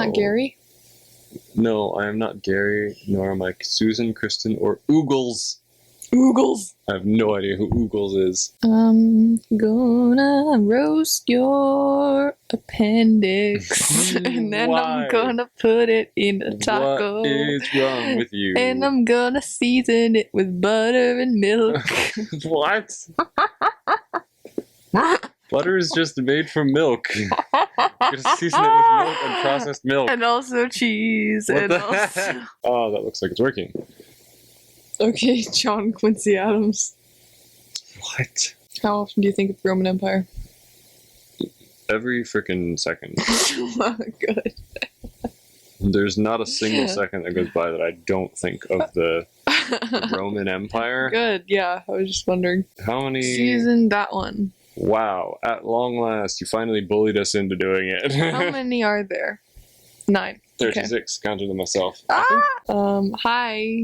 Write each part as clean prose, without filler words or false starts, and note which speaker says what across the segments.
Speaker 1: not Gary?
Speaker 2: No, I am not Gary, nor am I Susan, Kristen, or Oogles.
Speaker 1: Oogles.
Speaker 2: I have no idea who Oogles is.
Speaker 1: I'm gonna roast your appendix, and then
Speaker 2: Why?
Speaker 1: I'm gonna put it in a taco.
Speaker 2: What is wrong with you?
Speaker 1: And I'm gonna season it with butter and milk.
Speaker 2: What? Butter is just made from milk. You're gonna season it with milk and processed milk.
Speaker 1: And also cheese.
Speaker 2: What
Speaker 1: And
Speaker 2: the
Speaker 1: also...
Speaker 2: heck? Oh, that looks like it's working.
Speaker 1: Okay, John Quincy Adams.
Speaker 2: What?
Speaker 1: How often do you think of the Roman Empire?
Speaker 2: Every freaking second.
Speaker 1: Oh, good.
Speaker 2: There's not a single second that goes by that I don't think of the Roman Empire.
Speaker 1: Good, yeah. I was just wondering.
Speaker 2: How many?
Speaker 1: Season that one.
Speaker 2: Wow, at long last, you finally bullied us into doing it.
Speaker 1: How many are there? 9.
Speaker 2: 36, counted them myself.
Speaker 1: Ah! Hi.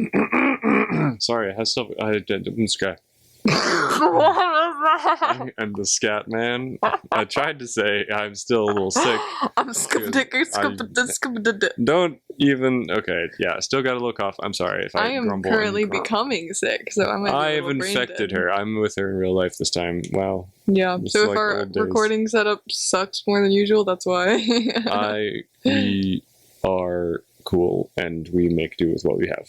Speaker 2: Sorry, I didn't scat.
Speaker 1: What was that?
Speaker 2: I'm the scat man. I tried to say I'm still a little sick.
Speaker 1: I'm
Speaker 2: Don't even. Okay, yeah, still got a little cough. I'm sorry if I
Speaker 1: am
Speaker 2: grumble.
Speaker 1: currently becoming sick, so I might be a
Speaker 2: I've
Speaker 1: little brain
Speaker 2: infected
Speaker 1: dead.
Speaker 2: her. I'm with her in real life this time. Wow.
Speaker 1: Yeah,
Speaker 2: It's
Speaker 1: so if
Speaker 2: like
Speaker 1: our
Speaker 2: old days.
Speaker 1: recording setup sucks more than usual, that's why.
Speaker 2: We are cool and we make do with what we have.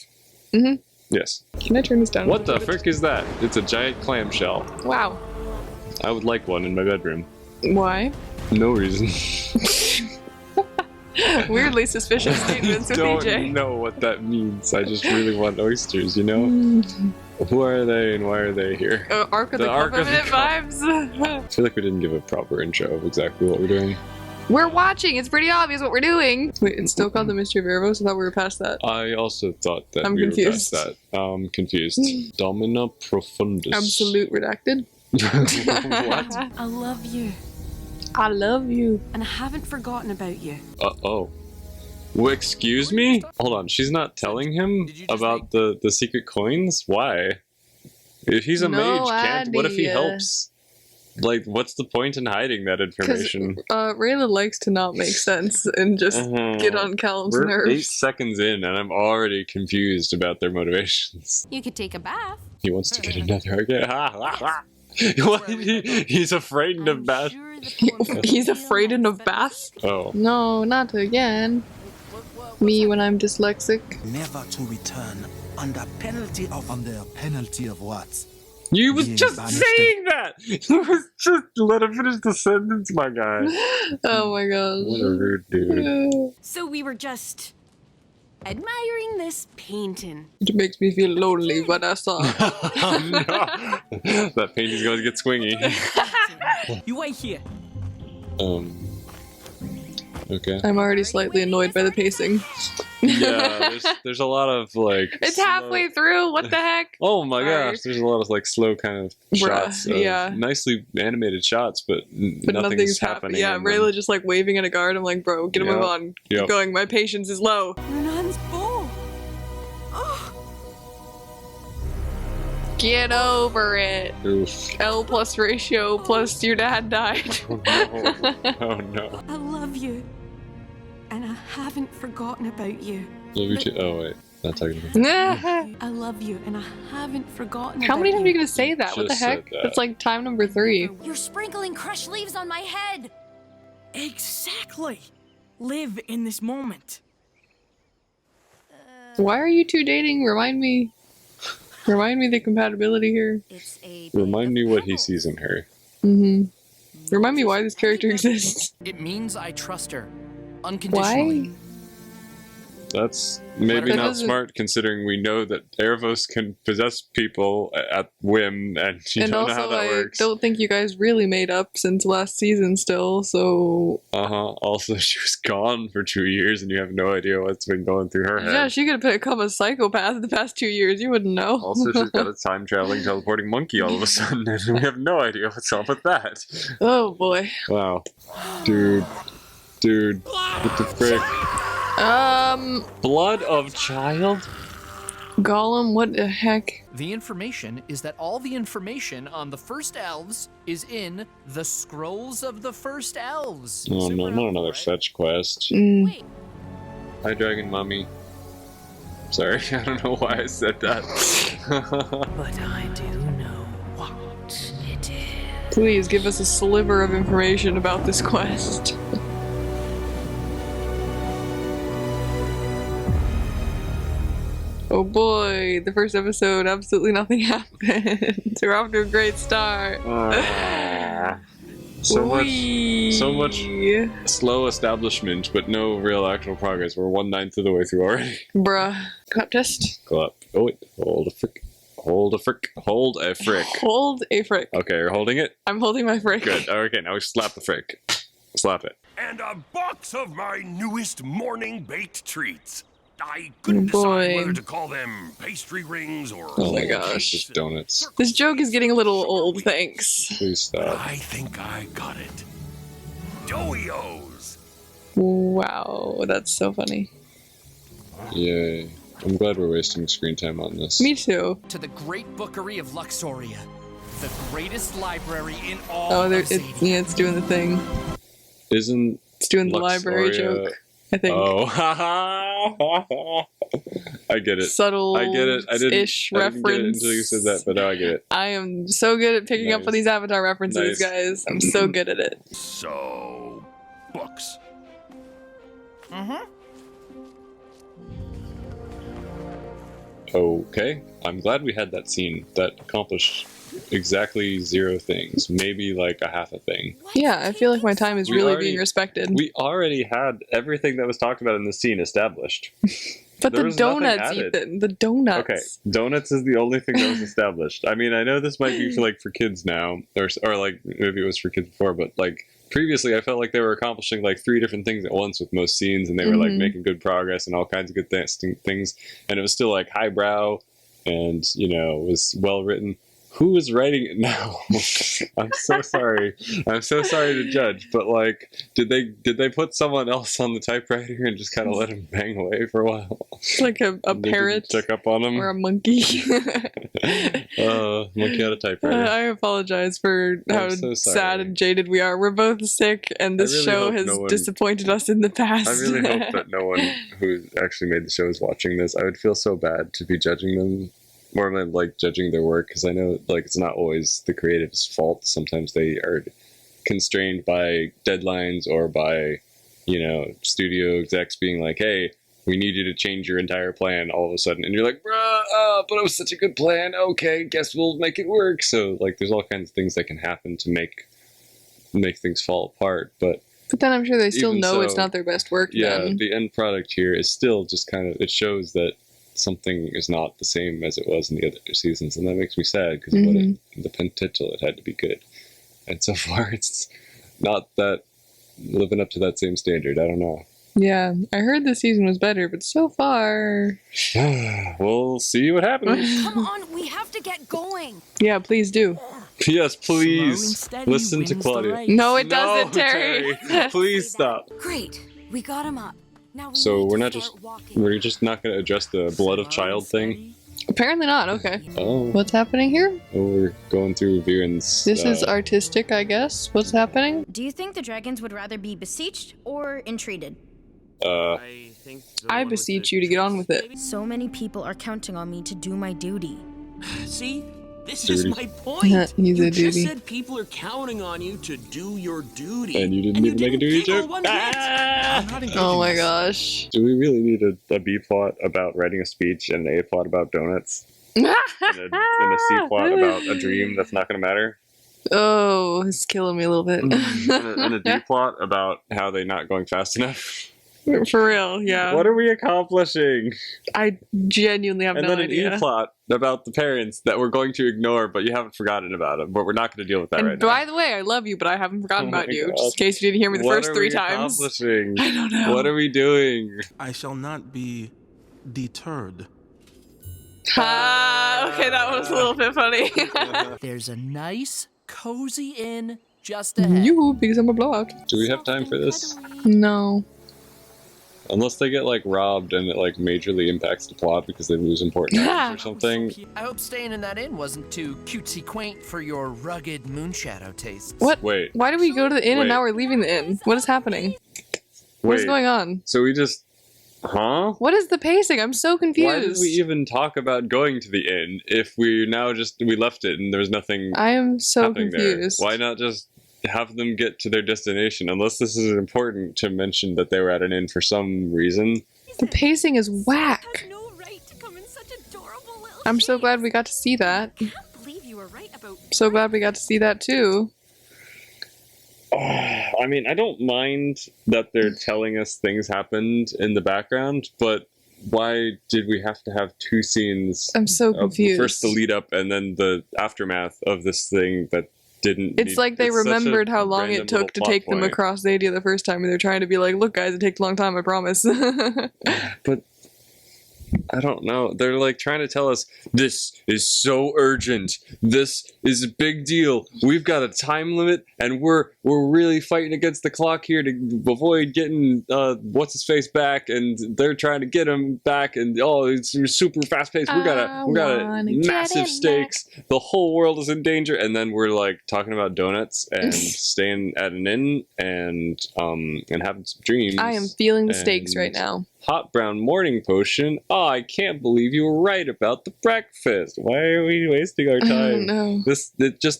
Speaker 1: Mhm.
Speaker 2: Yes.
Speaker 1: Can I turn this down?
Speaker 2: What the frick is that? It's a giant clamshell.
Speaker 1: Wow.
Speaker 2: I would like one in my bedroom.
Speaker 1: Why?
Speaker 2: No reason.
Speaker 1: Weirdly suspicious statements with
Speaker 2: Don't
Speaker 1: EJ.
Speaker 2: know what that means. I just really want oysters, you know? Who are they and why are they here?
Speaker 1: Ark of the
Speaker 2: Ark of the
Speaker 1: Covenant vibes.
Speaker 2: I feel like we didn't give a proper intro of exactly what we're doing.
Speaker 1: We're watching. It's pretty obvious what we're doing. Wait, it's still called the Mystery of Erebos? I thought we were past that.
Speaker 2: I also thought that
Speaker 1: I'm
Speaker 2: we
Speaker 1: confused.
Speaker 2: were past that. Confused. Domina Profundus.
Speaker 1: Absolute redacted.
Speaker 2: What?
Speaker 3: I love you,
Speaker 1: I love you.
Speaker 3: and I haven't forgotten about you.
Speaker 2: Oh. Well, excuse me? Hold on, she's not telling him
Speaker 4: Did you just
Speaker 2: about the secret coins? Why? If he's a
Speaker 1: No
Speaker 2: mage, what if he
Speaker 1: idea.
Speaker 2: helps? Like, what's the point in hiding that
Speaker 1: Because
Speaker 2: information?
Speaker 1: Rayla likes to not make sense and just get on Callum's
Speaker 2: We're
Speaker 1: nerves.
Speaker 2: 8 seconds in and I'm already confused about their motivations.
Speaker 3: You could take a bath.
Speaker 2: He wants to get another again. What? He's afraid of bath.
Speaker 1: He's afraid of baths?
Speaker 2: Oh.
Speaker 1: No, not again. Me when I'm dyslexic.
Speaker 4: Never to return under penalty of what?
Speaker 2: You was
Speaker 4: Being
Speaker 2: just
Speaker 4: banished.
Speaker 2: saying that! You was just let him finish the sentence, my guy.
Speaker 1: Oh my gosh.
Speaker 2: What a rude dude.
Speaker 3: So we were just admiring this painting.
Speaker 1: It makes me feel lonely when I saw it.
Speaker 2: Oh no! That painting's going to get swingy.
Speaker 4: You wait here.
Speaker 2: Okay.
Speaker 1: I'm already slightly annoyed by the pacing.
Speaker 2: Yeah, there's a lot of like.
Speaker 1: It's
Speaker 2: slow-
Speaker 1: halfway through. What the heck?
Speaker 2: Oh my
Speaker 1: Alright.
Speaker 2: gosh, there's a lot of like slow kind of
Speaker 1: Bruh,
Speaker 2: shots. Of
Speaker 1: yeah.
Speaker 2: Nicely animated shots, but,
Speaker 1: But
Speaker 2: nothing's
Speaker 1: happening.
Speaker 2: happening.
Speaker 1: Yeah,
Speaker 2: in them.
Speaker 1: Rayla just like waving at a guard. I'm like, bro, get a move
Speaker 2: Yep.
Speaker 1: on.
Speaker 2: Yep.
Speaker 1: Keep going. My patience is low.
Speaker 3: Renan's bow. Oh,
Speaker 1: Get over it.
Speaker 2: Oof.
Speaker 1: L plus ratio plus your dad died.
Speaker 2: Oh no. Oh no.
Speaker 3: I love you, and I haven't forgotten about you.
Speaker 2: Love you too. Oh wait, not talking about me.
Speaker 3: I love you, and I haven't forgotten
Speaker 1: How
Speaker 3: about
Speaker 1: many times are
Speaker 3: you.
Speaker 1: you gonna say that? What the
Speaker 2: Just said
Speaker 1: heck?
Speaker 2: that.
Speaker 1: That's like time number 3.
Speaker 3: You're sprinkling crushed leaves on my head.
Speaker 4: Exactly. Live in this moment.
Speaker 1: Why are you two dating? Remind me the compatibility here.
Speaker 3: It's a
Speaker 2: Remind me what he sees in her.
Speaker 1: Remind me why this character exists.
Speaker 4: It means I trust her. Unconditionally.
Speaker 1: Why?
Speaker 2: That's maybe
Speaker 1: That
Speaker 2: not
Speaker 1: doesn't-
Speaker 2: smart considering we know that Erebos can possess people at whim and you
Speaker 1: And
Speaker 2: don't know how
Speaker 1: also,
Speaker 2: that
Speaker 1: I
Speaker 2: works.
Speaker 1: don't think you guys really made up since last season still, so...
Speaker 2: Also, she was gone for 2 years and you have no idea what's been going through her head.
Speaker 1: Yeah, she could have become a psychopath the past 2 years. You wouldn't know.
Speaker 2: Also, she's got a time-traveling teleporting monkey all of a sudden and we have no idea what's up with that.
Speaker 1: Oh, boy.
Speaker 2: Wow. Dude, what the frick? Blood of child?
Speaker 1: Gollum, what the heck?
Speaker 5: The information is that all the information on the First Elves is in the Scrolls of the First Elves.
Speaker 2: Oh no,
Speaker 5: Super
Speaker 2: not another
Speaker 5: helpful, right?
Speaker 2: fetch quest.
Speaker 3: Wait,
Speaker 2: Hi, Dragon Mommy. Sorry, I don't know why I said that.
Speaker 3: But I do know what it is.
Speaker 1: Please give us a sliver of information about this quest. Oh boy, the first episode, absolutely nothing happened. We're off to a great start.
Speaker 2: So much slow establishment, but no real actual progress. We're 1/9 of the way through already.
Speaker 1: Bruh. Clap test.
Speaker 2: Clap. Oh wait, hold a frick. Hold a frick. Hold a frick.
Speaker 1: Hold a frick.
Speaker 2: Okay, you're holding it?
Speaker 1: I'm holding my frick.
Speaker 2: Good. Okay, now we slap the frick. Slap it.
Speaker 6: And a box of my newest morning baked treats. I
Speaker 1: Oh
Speaker 6: couldn't decide
Speaker 1: boy.
Speaker 6: whether to call them pastry rings or
Speaker 2: Oh my
Speaker 6: whole
Speaker 2: gosh,
Speaker 6: cakes.
Speaker 2: just donuts.
Speaker 1: This joke is getting a little old, thanks.
Speaker 2: Please
Speaker 6: But
Speaker 2: stop.
Speaker 6: I think I got it. Doios.
Speaker 1: Wow, that's so funny.
Speaker 2: Yay. I'm glad we're wasting screen time on this.
Speaker 1: Me too.
Speaker 5: To the great bookery of Luxoria, the greatest library in all
Speaker 1: Oh,
Speaker 5: of
Speaker 1: there,
Speaker 5: Zadia.
Speaker 1: yeah, it's doing the thing.
Speaker 2: Isn't
Speaker 1: It's doing the library
Speaker 2: Luxoria-
Speaker 1: joke, I think.
Speaker 2: Oh, I get it.
Speaker 1: Subtle
Speaker 2: I get it. I didn't
Speaker 1: ish
Speaker 2: get it
Speaker 1: reference.
Speaker 2: until you said that, but now I get it.
Speaker 1: I am so good at picking up on
Speaker 2: Nice.
Speaker 1: these Avatar references,
Speaker 2: Nice.
Speaker 1: guys. I'm so good at it.
Speaker 6: So, books.
Speaker 2: Okay. I'm glad we had that scene. That accomplished exactly 0 things. Maybe like a half a thing.
Speaker 1: Yeah, I feel like my time is
Speaker 2: We
Speaker 1: really
Speaker 2: already-
Speaker 1: being respected.
Speaker 2: We already had everything that was talked about in the scene established.
Speaker 1: But
Speaker 2: there
Speaker 1: the
Speaker 2: was nothing
Speaker 1: donuts,
Speaker 2: added.
Speaker 1: Ethan. The donuts.
Speaker 2: Okay, donuts is the only thing that was established. I mean, I know this might be for kids now, or like maybe it was for kids before, but like previously, I felt like they were accomplishing like 3 different things at once with most scenes, and they were like
Speaker 1: Mhm.
Speaker 2: making good progress and all kinds of good things, and it was still like highbrow, and it was well written. Who is writing it now? I'm so sorry. I'm so sorry to judge, but like, did they put someone else on the typewriter and just kind of let him bang away for a while?
Speaker 1: It's like a
Speaker 2: They didn't
Speaker 1: parrot
Speaker 2: check up on him.
Speaker 1: or a monkey.
Speaker 2: Monkey out of typewriter.
Speaker 1: I apologize for
Speaker 2: I'm
Speaker 1: how
Speaker 2: so sorry.
Speaker 1: sad and jaded we are. We're both sick, and this
Speaker 2: really
Speaker 1: show
Speaker 2: hope
Speaker 1: has
Speaker 2: no one-
Speaker 1: disappointed us in the past.
Speaker 2: I really hope that no one who actually made the show is watching this. I would feel so bad to be judging them, more than like judging their work, because I know like it's not always the creative's fault. Sometimes they are constrained by deadlines or by studio execs being like, "Hey, we need you to change your entire plan all of a sudden," and you're like, "Bruh, but it was such a good plan. Okay, guess we'll make it work." So like, there's all kinds of things that can happen to make things fall apart, but.
Speaker 1: But then I'm sure they still
Speaker 2: Even
Speaker 1: know it's
Speaker 2: so,
Speaker 1: not their best work.
Speaker 2: Yeah,
Speaker 1: then.
Speaker 2: the end product here is still just kind of, it shows that something is not the same as it was in the other seasons, and that makes me sad because the potential, it had to be good, and so far it's not that living up to that same standard. I don't know.
Speaker 1: Yeah, I heard this season was better, but so far,
Speaker 2: We'll see what happens.
Speaker 3: Come on, we have to get going.
Speaker 1: yeah, please do.
Speaker 2: Yes,
Speaker 7: Slow and
Speaker 2: please
Speaker 7: steady
Speaker 2: listen to
Speaker 7: wins the
Speaker 2: Claudia.
Speaker 7: race.
Speaker 1: No, it
Speaker 2: No,
Speaker 1: doesn't, Terry.
Speaker 2: Please stop.
Speaker 3: Great, we got him up. Now we
Speaker 2: So
Speaker 3: need
Speaker 2: we're
Speaker 3: to
Speaker 2: not
Speaker 3: start
Speaker 2: just
Speaker 3: walking.
Speaker 2: we're just not going to address the blood of
Speaker 7: Slow and
Speaker 2: child thing.
Speaker 7: steady.
Speaker 1: Apparently not. Okay.
Speaker 2: Oh,
Speaker 1: What's happening here?
Speaker 2: we're going through Viren's.
Speaker 1: This is artistic, I guess. What's happening?
Speaker 8: Do you think the dragons would rather be besieged or entreated?
Speaker 1: I beseech you to get on with it.
Speaker 8: So many people are counting on me to do my duty.
Speaker 7: See? This is
Speaker 2: Duty.
Speaker 7: my point.
Speaker 1: He's
Speaker 7: you
Speaker 1: a
Speaker 7: just
Speaker 1: duty.
Speaker 7: said people are counting on you to do your duty.
Speaker 2: And you didn't even make a duty
Speaker 7: giggle
Speaker 2: joke?
Speaker 7: one bit.
Speaker 4: I'm not engaging
Speaker 1: Oh my
Speaker 4: this.
Speaker 1: gosh.
Speaker 2: Do we really need a B plot about writing a speech and an A plot about donuts? And a C plot about a dream that's not going to matter?
Speaker 1: Oh, it's killing me a little bit.
Speaker 2: And a D plot about how they're not going fast enough?
Speaker 1: For real, yeah.
Speaker 2: What are we accomplishing?
Speaker 1: I genuinely have
Speaker 2: And
Speaker 1: no
Speaker 2: then an
Speaker 1: idea.
Speaker 2: E plot about the parents that we're going to ignore, but you haven't forgotten about them. But we're not going to deal with that
Speaker 1: And
Speaker 2: right now.
Speaker 1: by the way, I love you, but I haven't forgotten
Speaker 2: Oh my
Speaker 1: about you.
Speaker 2: God.
Speaker 1: Just in case you didn't hear me the
Speaker 2: What
Speaker 1: first
Speaker 2: are
Speaker 1: 3
Speaker 2: we
Speaker 1: times.
Speaker 2: accomplishing?
Speaker 1: I don't know.
Speaker 2: What are we doing?
Speaker 4: I shall not be deterred.
Speaker 1: Okay, that was a little bit funny.
Speaker 5: There's a nice, cozy inn just ahead.
Speaker 1: You, because I'm a blowout.
Speaker 2: Do we have time for this?
Speaker 1: No.
Speaker 2: Unless they get like robbed and it like majorly impacts the plot because they lose important items or something.
Speaker 5: I hope staying in that inn wasn't too cutesy quaint for your rugged moonshadow tastes.
Speaker 1: What?
Speaker 2: Wait.
Speaker 1: Why did we go to the inn
Speaker 2: Wait.
Speaker 1: and now we're leaving the inn? What is happening? What is
Speaker 2: Wait.
Speaker 1: going on?
Speaker 2: So we just Huh?
Speaker 1: What is the pacing? I'm so confused.
Speaker 2: Why did we even talk about going to the inn if we left it and there was nothing
Speaker 1: I am so
Speaker 2: happening
Speaker 1: confused.
Speaker 2: there? Why not just have them get to their destination? Unless this is important to mention that they were at an inn for some reason.
Speaker 1: The pacing is whack.
Speaker 3: Has no right to come in such adorable little
Speaker 1: I'm so
Speaker 3: shapes.
Speaker 1: glad we got to see that.
Speaker 3: I can't believe you were right about.
Speaker 1: So glad we got to see that too.
Speaker 2: I mean, I don't mind that they're telling us things happened in the background, but why did we have to have two scenes?
Speaker 1: I'm so confused.
Speaker 2: First the lead up and then the aftermath of this thing that didn't.
Speaker 1: It's like they
Speaker 2: it's such a
Speaker 1: remembered how long
Speaker 2: random
Speaker 1: it took
Speaker 2: little
Speaker 1: to
Speaker 2: plot
Speaker 1: take them
Speaker 2: point.
Speaker 1: across Zadia the first time, and they're trying to be like, look guys, it takes a long time, I promise.
Speaker 2: But I don't know. They're like trying to tell us this is so urgent. This is a big deal. We've got a time limit, and we're really fighting against the clock here to avoid getting what's his face back, and they're trying to get him back, and it's super fast paced. We got a massive stakes. The whole world is in danger, and then we're like talking about donuts and staying at an inn and having some dreams.
Speaker 1: I am feeling the stakes
Speaker 2: and
Speaker 1: right now.
Speaker 2: Hot brown morning potion. Oh, I can't believe you were right about the breakfast. Why are we wasting our
Speaker 1: I
Speaker 2: time?
Speaker 1: don't know.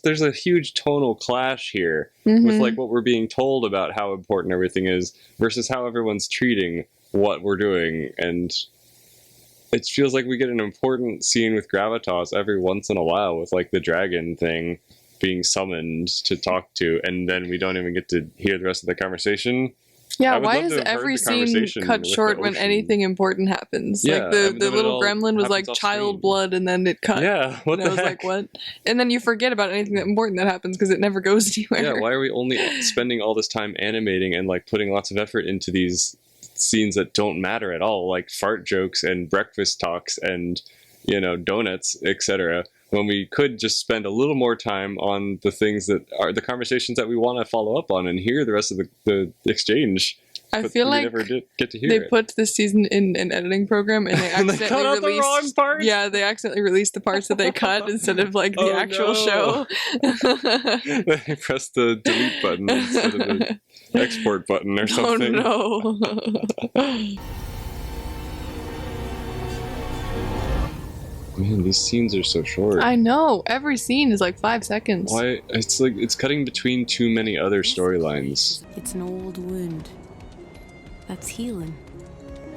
Speaker 2: There's a huge tonal clash here with like what we're being told about how important everything is versus how everyone's treating what we're doing, and it feels like we get an important scene with Gravitas every once in a while with like the dragon thing being summoned to talk to, and then we don't even get to hear the rest of the conversation.
Speaker 1: Yeah,
Speaker 2: I would
Speaker 1: why
Speaker 2: love to
Speaker 1: is
Speaker 2: have heard
Speaker 1: every
Speaker 2: the
Speaker 1: scene
Speaker 2: conversation
Speaker 1: cut
Speaker 2: with
Speaker 1: short
Speaker 2: the
Speaker 1: when
Speaker 2: ocean.
Speaker 1: anything important happens?
Speaker 2: Yeah,
Speaker 1: like the
Speaker 2: and then it
Speaker 1: little
Speaker 2: all
Speaker 1: gremlin was like
Speaker 2: happens off
Speaker 1: child
Speaker 2: screen.
Speaker 1: blood, and then it cut.
Speaker 2: Yeah, what
Speaker 1: and I
Speaker 2: the
Speaker 1: was
Speaker 2: heck?
Speaker 1: like, what? And then you forget about anything that important that happens because it never goes anywhere.
Speaker 2: Yeah, why are we only spending all this time animating and like putting lots of effort into these scenes that don't matter at all, like fart jokes and breakfast talks and donuts, etc., when we could just spend a little more time on the things that are the conversations that we want to follow up on and hear the rest of the exchange.
Speaker 1: I
Speaker 2: But
Speaker 1: feel
Speaker 2: we
Speaker 1: like
Speaker 2: never did get to hear
Speaker 1: they
Speaker 2: it.
Speaker 1: put this season in an editing program and they
Speaker 2: And they
Speaker 1: accidentally
Speaker 2: cut out the
Speaker 1: released
Speaker 2: wrong parts?
Speaker 1: Yeah, they accidentally released the parts that they cut instead of like the
Speaker 2: Oh,
Speaker 1: actual
Speaker 2: no.
Speaker 1: show.
Speaker 2: They pressed the delete button instead of the export button or
Speaker 1: Oh
Speaker 2: something.
Speaker 1: no.
Speaker 2: Man, these scenes are so short.
Speaker 1: I know. Every scene is like 5 seconds.
Speaker 2: Why? It's like it's cutting between too many other storylines.
Speaker 3: It's an old wound. That's healing.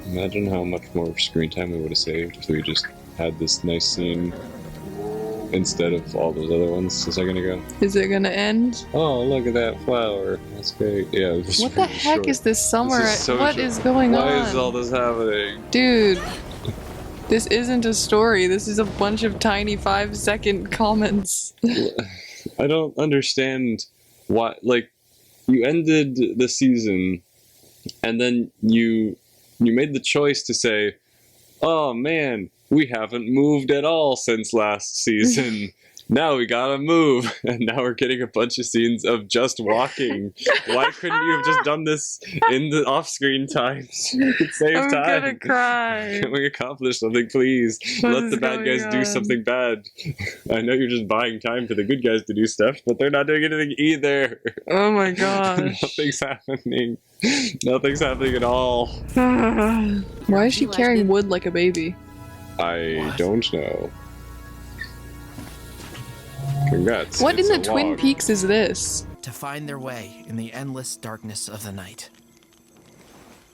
Speaker 2: Imagine how much more screen time we would have saved if we just had this nice scene instead of all those other ones a second ago.
Speaker 1: Is it gonna end?
Speaker 2: Oh, look at that flower. That's great. Yeah. It was
Speaker 1: What the
Speaker 2: really
Speaker 1: heck
Speaker 2: short.
Speaker 1: is this summer?
Speaker 2: This is so
Speaker 1: What
Speaker 2: short.
Speaker 1: is going on?
Speaker 2: Why is all this happening?
Speaker 1: Dude, this isn't a story. This is a bunch of tiny 5-second comments.
Speaker 2: I don't understand why. Like, you ended the season, and then you made the choice to say, "Oh man, we haven't moved at all since last season. Now we gotta move." And now we're getting a bunch of scenes of just walking. Why couldn't you have just done this in the off-screen times? You could save
Speaker 1: I'm
Speaker 2: time.
Speaker 1: gonna cry.
Speaker 2: Can we accomplish something, please?
Speaker 1: What
Speaker 2: Let
Speaker 1: is
Speaker 2: the bad
Speaker 1: going
Speaker 2: guys do
Speaker 1: on?
Speaker 2: something bad. I know you're just buying time for the good guys to do stuff, but they're not doing anything either.
Speaker 1: Oh my gosh.
Speaker 2: Nothing's happening. Nothing's happening at all.
Speaker 1: Why is she carrying wood like a baby?
Speaker 2: I don't know. Congrats.
Speaker 1: What in
Speaker 2: it's
Speaker 1: the
Speaker 2: a
Speaker 1: Twin
Speaker 2: log.
Speaker 1: Peaks is this?
Speaker 5: To find their way in the endless darkness of the night.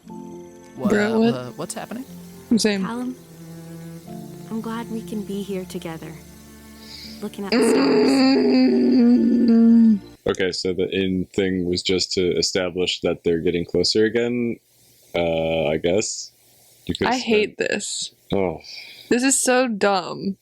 Speaker 1: Bro, what?
Speaker 5: What's happening?
Speaker 1: I'm saying.
Speaker 3: Callum, I'm glad we can be here together, looking at the stars.
Speaker 2: Okay, so the in thing was just to establish that they're getting closer again. I guess. Because
Speaker 1: I hate this.
Speaker 2: Oh,
Speaker 1: This is so dumb.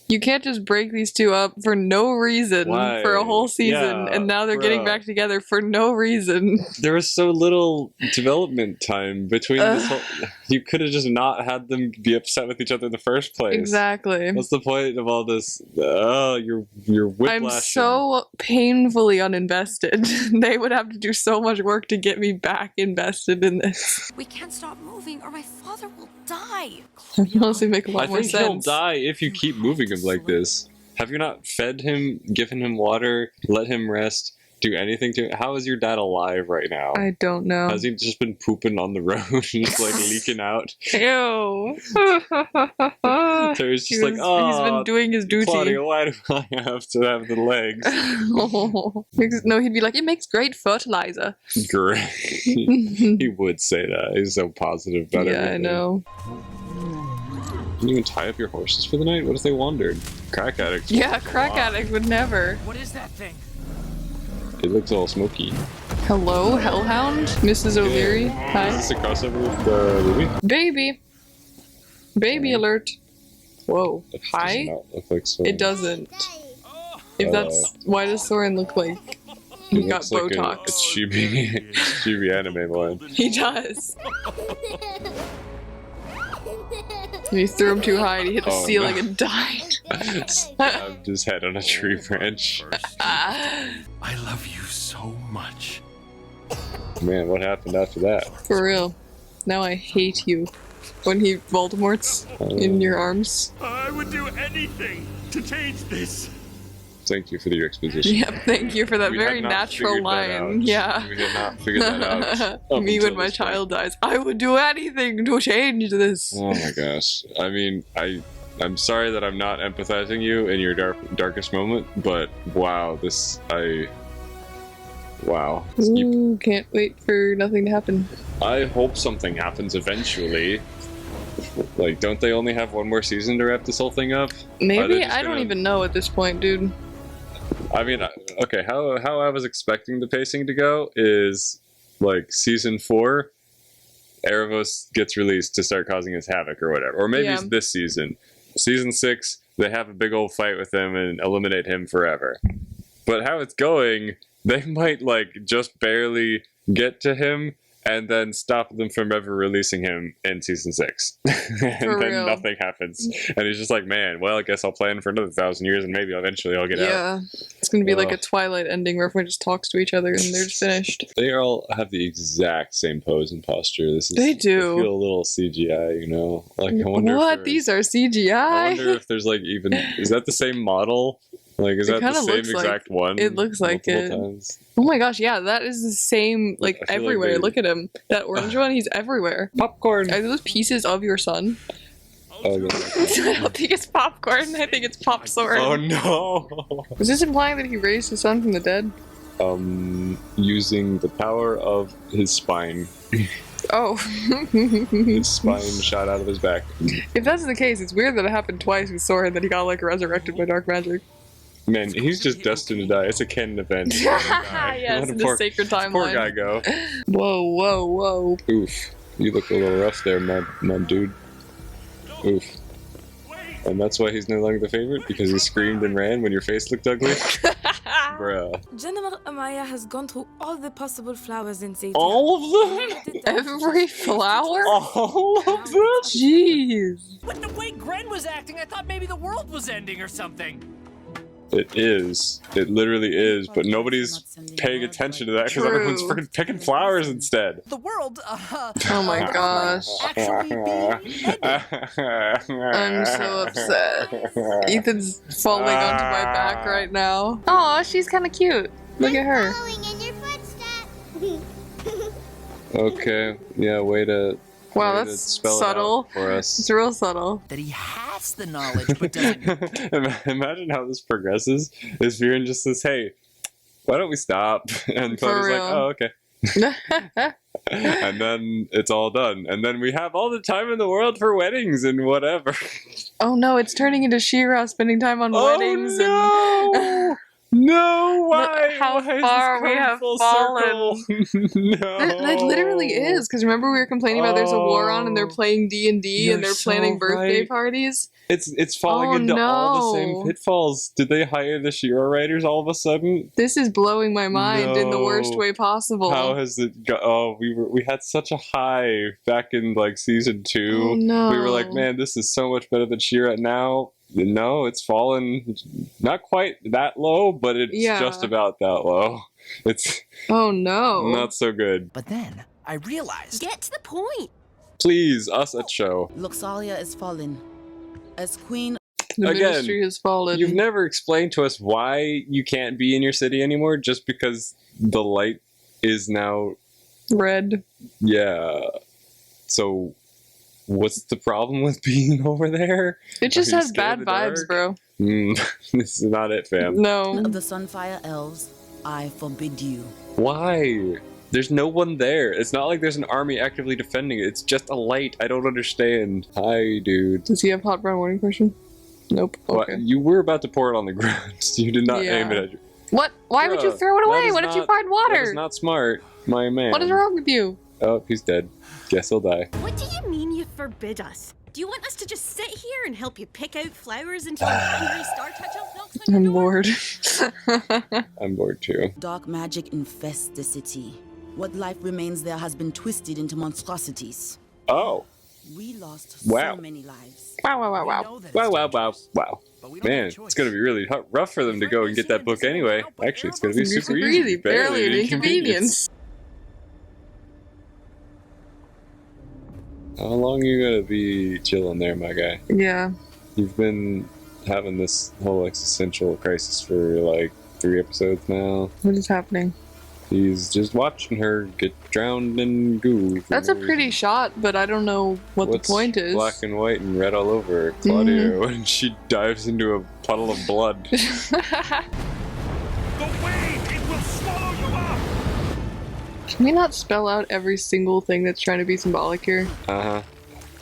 Speaker 1: You can't just break these two up for no reason
Speaker 2: Why?
Speaker 1: for a whole season,
Speaker 2: Yeah,
Speaker 1: and now they're getting
Speaker 2: bruh.
Speaker 1: back together for no reason.
Speaker 2: there was so little development time between this whole. You could have just not had them be upset with each other in the first place.
Speaker 1: Exactly.
Speaker 2: What's the point of all this? Your whiplash.
Speaker 1: I'm so painfully uninvested. They would have to do so much work to get me back invested in this.
Speaker 3: We can't stop moving or my father will die.
Speaker 1: It honestly make a lot
Speaker 2: I
Speaker 1: more
Speaker 2: think he'll
Speaker 1: sense.
Speaker 2: die if you keep moving him like this. Have you not fed him, given him water, let him rest, do anything to him? How is your dad alive right now?
Speaker 1: I don't know.
Speaker 2: Has he just been pooping on the road and just like leaking out?
Speaker 1: Ew.
Speaker 2: So he's just like, oh,
Speaker 1: he's been doing his duty.
Speaker 2: Claudia, why do I have to have the legs?
Speaker 1: No, he'd be like, it makes great fertilizer.
Speaker 2: Great. He would say that. He's so positive about everything.
Speaker 1: Yeah, I know.
Speaker 2: Can you even tie up your horses for the night? What if they wandered? Crack addicts.
Speaker 1: Yeah, crack addict would never.
Speaker 5: What is that thing?
Speaker 2: It looks all smoky.
Speaker 1: Hello, Hellhound? Mrs. O'Leary? Hi.
Speaker 2: Is this a crossover with the movie?
Speaker 1: Baby. Baby alert. Whoa.
Speaker 2: That does
Speaker 1: Hi?
Speaker 2: not look like Soren.
Speaker 1: It doesn't. If that's... Why does Soren look like he
Speaker 2: It
Speaker 1: got
Speaker 2: looks like a
Speaker 1: Botox?
Speaker 2: chibi anime one.
Speaker 1: He does. You threw him too high and he hit the
Speaker 2: Oh,
Speaker 1: ceiling
Speaker 2: no.
Speaker 1: and died.
Speaker 2: Stabbed his head on a tree branch.
Speaker 6: I love you so much.
Speaker 2: Man, what happened after that?
Speaker 1: For real. Now I hate you. When he Voldemort's in your arms.
Speaker 6: I would do anything to change this.
Speaker 2: Thank you for your exposition.
Speaker 1: Yep, thank you for that
Speaker 2: We
Speaker 1: very
Speaker 2: had not
Speaker 1: natural
Speaker 2: figured that out.
Speaker 1: line. Yeah.
Speaker 2: We had not figured that out. up
Speaker 1: Me
Speaker 2: until
Speaker 1: when my
Speaker 2: this point.
Speaker 1: child dies. I would do anything to change this.
Speaker 2: Oh my gosh. I mean, I'm sorry that I'm not empathizing you in your darkest moment, but wow, wow.
Speaker 1: Ooh, can't wait for nothing to happen.
Speaker 2: I hope something happens eventually. Like, don't they only have one more season to wrap this whole thing up? Are they
Speaker 1: Maybe?
Speaker 2: just
Speaker 1: I don't
Speaker 2: gonna-
Speaker 1: even know at this point, dude.
Speaker 2: I mean, okay, how I was expecting the pacing to go is, like, season 4, Erebos gets released to start causing his havoc or whatever. Or maybe
Speaker 1: Yeah.
Speaker 2: it's this season. Season 6, they have a big old fight with him and eliminate him forever. But how it's going, they might, like, just barely get to him and then stop them from ever releasing him in season 6. And
Speaker 1: For
Speaker 2: then
Speaker 1: real.
Speaker 2: nothing happens. And he's just like, man, well, I guess I'll plan for another 1,000 years and maybe eventually I'll get out.
Speaker 1: Yeah. It's gonna be like a
Speaker 2: Ugh.
Speaker 1: Twilight ending where everyone just talks to each other and they're just finished.
Speaker 2: They all have the exact same pose and posture. This is,
Speaker 1: They do.
Speaker 2: I feel a little CGI, you know? Like, I wonder
Speaker 1: What?
Speaker 2: if
Speaker 1: These are
Speaker 2: I
Speaker 1: CGI?
Speaker 2: wonder if there's, like, even... Is that the same model? Like, is
Speaker 1: It
Speaker 2: that the
Speaker 1: kinda
Speaker 2: same
Speaker 1: looks like-
Speaker 2: exact one?
Speaker 1: it looks like
Speaker 2: multiple
Speaker 1: it.
Speaker 2: times?
Speaker 1: Oh my gosh, yeah, that is the same, like,
Speaker 2: I feel like
Speaker 1: everywhere.
Speaker 2: they-
Speaker 1: Look at him. That orange one, he's everywhere.
Speaker 2: Popcorn!
Speaker 1: Are those pieces of your son?
Speaker 2: Oh, yeah.
Speaker 1: I don't think it's popcorn. I think it's pop sword.
Speaker 2: Oh, no!
Speaker 1: Was this implying that he raised his son from the dead?
Speaker 2: Using the power of his spine.
Speaker 1: Oh.
Speaker 2: His spine shot out of his back.
Speaker 1: If that's the case, it's weird that it happened twice with Sora that he got, like, resurrected by dark magic.
Speaker 2: Man, he's just destined to die. It's a canon event. He's gonna die.
Speaker 1: Yes,
Speaker 2: Let
Speaker 1: in
Speaker 2: a
Speaker 1: the
Speaker 2: poor-
Speaker 1: sacred
Speaker 2: Poor
Speaker 1: timeline.
Speaker 2: guy go.
Speaker 1: Whoa, whoa, whoa.
Speaker 2: Oof. You look a little rough there, my dude. Oof. And that's why he's no longer the favorite? Because he screamed and ran when your face looked ugly? Bruh.
Speaker 9: General Amaya has gone through all the possible flowers in Zadia.
Speaker 2: All of them?
Speaker 1: Every flower?
Speaker 2: All of them?
Speaker 1: Jeez.
Speaker 5: With the way Gren was acting, I thought maybe the world was ending or something.
Speaker 2: It is. It literally is, but nobody's paying attention to that because everyone's
Speaker 1: True.
Speaker 2: freaking picking flowers instead.
Speaker 5: The world,
Speaker 1: Oh my gosh.
Speaker 5: actually being ended.
Speaker 1: I'm so upset. Ethan's falling onto my back right now. Aw, she's kind of cute. Look at her.
Speaker 10: Following in your footsteps.
Speaker 2: Okay, yeah, way to
Speaker 1: Wow,
Speaker 2: way to
Speaker 1: that's
Speaker 2: spell
Speaker 1: subtle.
Speaker 2: it out for us.
Speaker 1: It's real subtle.
Speaker 5: That he has the knowledge, but doesn't.
Speaker 2: Imagine how this progresses. Is Viren just says, "Hey, why don't we stop?" And
Speaker 1: For
Speaker 2: Tony's like,
Speaker 1: real.
Speaker 2: "Oh, okay." And then it's all done. And then we have all the time in the world for weddings and whatever.
Speaker 1: Oh no, it's turning into She-Ra spending time on weddings
Speaker 2: Oh no! No, why?
Speaker 1: How
Speaker 2: Why has
Speaker 1: far
Speaker 2: this
Speaker 1: we
Speaker 2: come
Speaker 1: have
Speaker 2: full
Speaker 1: fallen.
Speaker 2: circle? No.
Speaker 1: That literally is, because remember we were complaining about there's a war on and they're playing D&D and
Speaker 2: You're
Speaker 1: they're planning
Speaker 2: so
Speaker 1: birthday
Speaker 2: right.
Speaker 1: parties.
Speaker 2: It's falling
Speaker 1: Oh,
Speaker 2: into all the
Speaker 1: no.
Speaker 2: same pitfalls. Did they hire the She-Ra writers all of a sudden?
Speaker 1: This is blowing my mind in the worst
Speaker 2: No.
Speaker 1: way possible.
Speaker 2: How has it got? Oh, we had such a high back in like season 2.
Speaker 1: Oh, no.
Speaker 2: We were like, man, this is so much better than She-Ra. Now, no, it's fallen not quite that low, but it's
Speaker 1: Yeah.
Speaker 2: just about that low. It's
Speaker 1: Oh no.
Speaker 2: not so good.
Speaker 5: But then I realized.
Speaker 3: Get to the point.
Speaker 2: Please, us at show.
Speaker 11: Luxalia is fallen. As queen
Speaker 1: The
Speaker 2: Again,
Speaker 1: ministry has fallen.
Speaker 2: you've never explained to us why you can't be in your city anymore just because the light is now
Speaker 1: red.
Speaker 2: Yeah. So what's the problem with being over there?
Speaker 1: It just
Speaker 2: Are you
Speaker 1: has
Speaker 2: scared
Speaker 1: bad
Speaker 2: of the
Speaker 1: vibes,
Speaker 2: dark?
Speaker 1: bro.
Speaker 2: This is not it, fam.
Speaker 1: No.
Speaker 11: Of the Sunfire Elves, I forbid you.
Speaker 2: Why? There's no one there. It's not like there's an army actively defending it. It's just a light. I don't understand. Hi, dude.
Speaker 1: Does he have hot brown warning question? Nope.
Speaker 2: What?
Speaker 1: Okay.
Speaker 2: You were about to pour it on the ground. You did not aim it
Speaker 1: Yeah.
Speaker 2: at you.
Speaker 1: What? Why would you
Speaker 2: Bruh,
Speaker 1: throw it
Speaker 2: that
Speaker 1: away?
Speaker 2: is
Speaker 1: What if you
Speaker 2: not-
Speaker 1: find
Speaker 2: That
Speaker 1: water?
Speaker 2: is not smart, my man.
Speaker 1: What is wrong with you?
Speaker 2: Oh, he's dead. Guess he'll die.
Speaker 3: What do you mean you forbid us? Do you want us to just sit here and help you pick out flowers until an angry star touch elf knocks on your
Speaker 1: I'm
Speaker 3: door?
Speaker 1: bored.
Speaker 2: I'm bored too.
Speaker 11: Dark magic infests the city. What life remains there has been twisted into monstrosities.
Speaker 2: Oh.
Speaker 11: We lost
Speaker 2: Wow.
Speaker 11: so many lives.
Speaker 1: Wow, wow, wow, wow.
Speaker 2: Wow, wow, wow, wow. Man, it's gonna be really rough for them to go and get that book anyway. Actually, it's gonna be super easy.
Speaker 1: Barely an inconvenience.
Speaker 2: How long are you gonna be chilling there, my guy?
Speaker 1: Yeah.
Speaker 2: You've been having this whole existential crisis for like 3 episodes now.
Speaker 1: What is happening?
Speaker 2: He's just watching her get drowned in goo. for
Speaker 1: That's a
Speaker 2: no
Speaker 1: pretty
Speaker 2: reason.
Speaker 1: shot, but I don't know what
Speaker 2: What's
Speaker 1: the point is.
Speaker 2: black and white and red all over Claudia when she dives into a puddle of blood.
Speaker 6: The wave, it will swallow you up!
Speaker 1: Can we not spell out every single thing that's trying to be symbolic here?
Speaker 2: Uh-huh.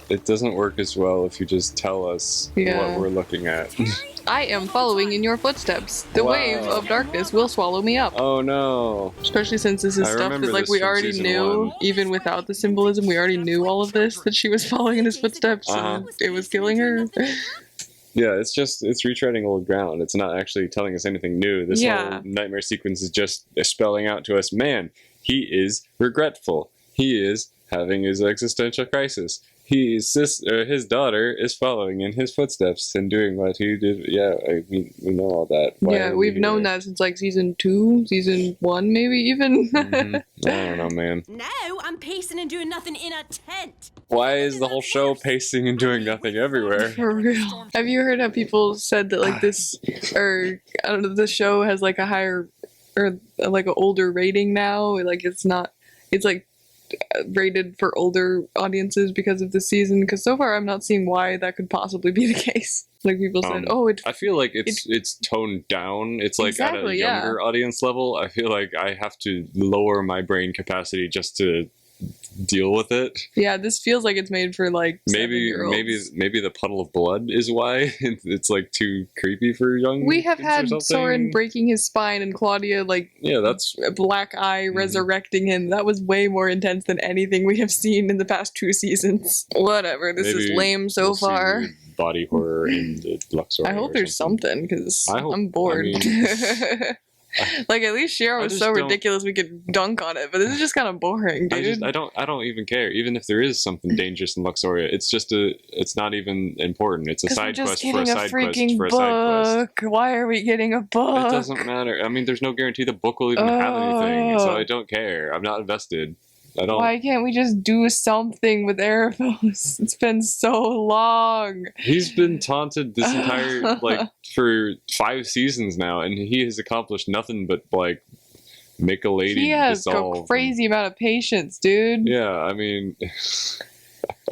Speaker 2: It doesn't work as well if you just tell us
Speaker 1: Yeah.
Speaker 2: what we're looking at.
Speaker 1: I am following in your footsteps. The
Speaker 2: Wow.
Speaker 1: wave of darkness will swallow me up.
Speaker 2: Oh no.
Speaker 1: Especially since this is
Speaker 2: I
Speaker 1: stuff
Speaker 2: remember
Speaker 1: that like
Speaker 2: this
Speaker 1: we
Speaker 2: from
Speaker 1: already
Speaker 2: season
Speaker 1: knew,
Speaker 2: 1.
Speaker 1: even without the symbolism, we already knew all of this, that she was following in his footsteps and it was killing her.
Speaker 2: Yeah, it's retreading old ground. It's not actually telling us anything new. This
Speaker 1: Yeah.
Speaker 2: whole nightmare sequence is just spelling out to us, man, he is regretful. He is having his existential crisis. His daughter is following in his footsteps and doing what he did. Yeah, I mean, we know all that. Why
Speaker 1: Yeah,
Speaker 2: are
Speaker 1: we've
Speaker 2: we
Speaker 1: known
Speaker 2: here?
Speaker 1: that since like season 2, season 1 maybe even.
Speaker 2: Mhm. I don't know, man.
Speaker 3: Now I'm pacing and doing nothing in a tent.
Speaker 2: Why is the whole show pacing and doing nothing everywhere?
Speaker 1: For real. Have you heard how people said that like this, or I don't know, the show has like a higher, or like an older rating now? Like it's not, it's like rated for older audiences because of the season. Because so far I'm not seeing why that could possibly be the case. Like people said, oh, it.
Speaker 2: I feel like it's toned down. It's like at a
Speaker 1: Exactly, yeah.
Speaker 2: younger audience level. I feel like I have to lower my brain capacity just to deal with it.
Speaker 1: Yeah, this feels like it's made for like
Speaker 2: Maybe
Speaker 1: 7-year-olds.
Speaker 2: the puddle of blood is why it's like too creepy for young.
Speaker 1: We have
Speaker 2: kids or
Speaker 1: had
Speaker 2: something.
Speaker 1: Soren breaking his spine and Claudia like
Speaker 2: Yeah, that's
Speaker 1: a black eye resurrecting him. That was way more intense than anything we have seen in the past 2 seasons. Whatever, this is
Speaker 2: maybe
Speaker 1: lame so
Speaker 2: we'll see
Speaker 1: far.
Speaker 2: weird body horror in the Luxor.
Speaker 1: I hope there's something because
Speaker 2: I hope-
Speaker 1: I'm bored.
Speaker 2: I mean-
Speaker 1: like at least Shiro
Speaker 2: I
Speaker 1: was
Speaker 2: just
Speaker 1: so
Speaker 2: don't-
Speaker 1: ridiculous we could dunk on it, but this is just kind of boring, dude.
Speaker 2: I don't even care. Even if there is something dangerous in Luxoria, it's not even important. It's a
Speaker 1: 'Cause we're
Speaker 2: side
Speaker 1: just
Speaker 2: quest for a
Speaker 1: getting a
Speaker 2: side quest
Speaker 1: freaking
Speaker 2: for a side quest.
Speaker 1: book. Why are we getting a book?
Speaker 2: It doesn't matter. I mean, there's no guarantee the book will even have anything, so I don't care. I'm not invested. I don't.
Speaker 1: Why can't we just do something with Erebos? It's been so long.
Speaker 2: He's been taunted this entire for 5 seasons now, and he has accomplished nothing but like make a lady
Speaker 1: He has
Speaker 2: dissolve.
Speaker 1: a crazy amount of patience, dude.
Speaker 2: Yeah, I mean,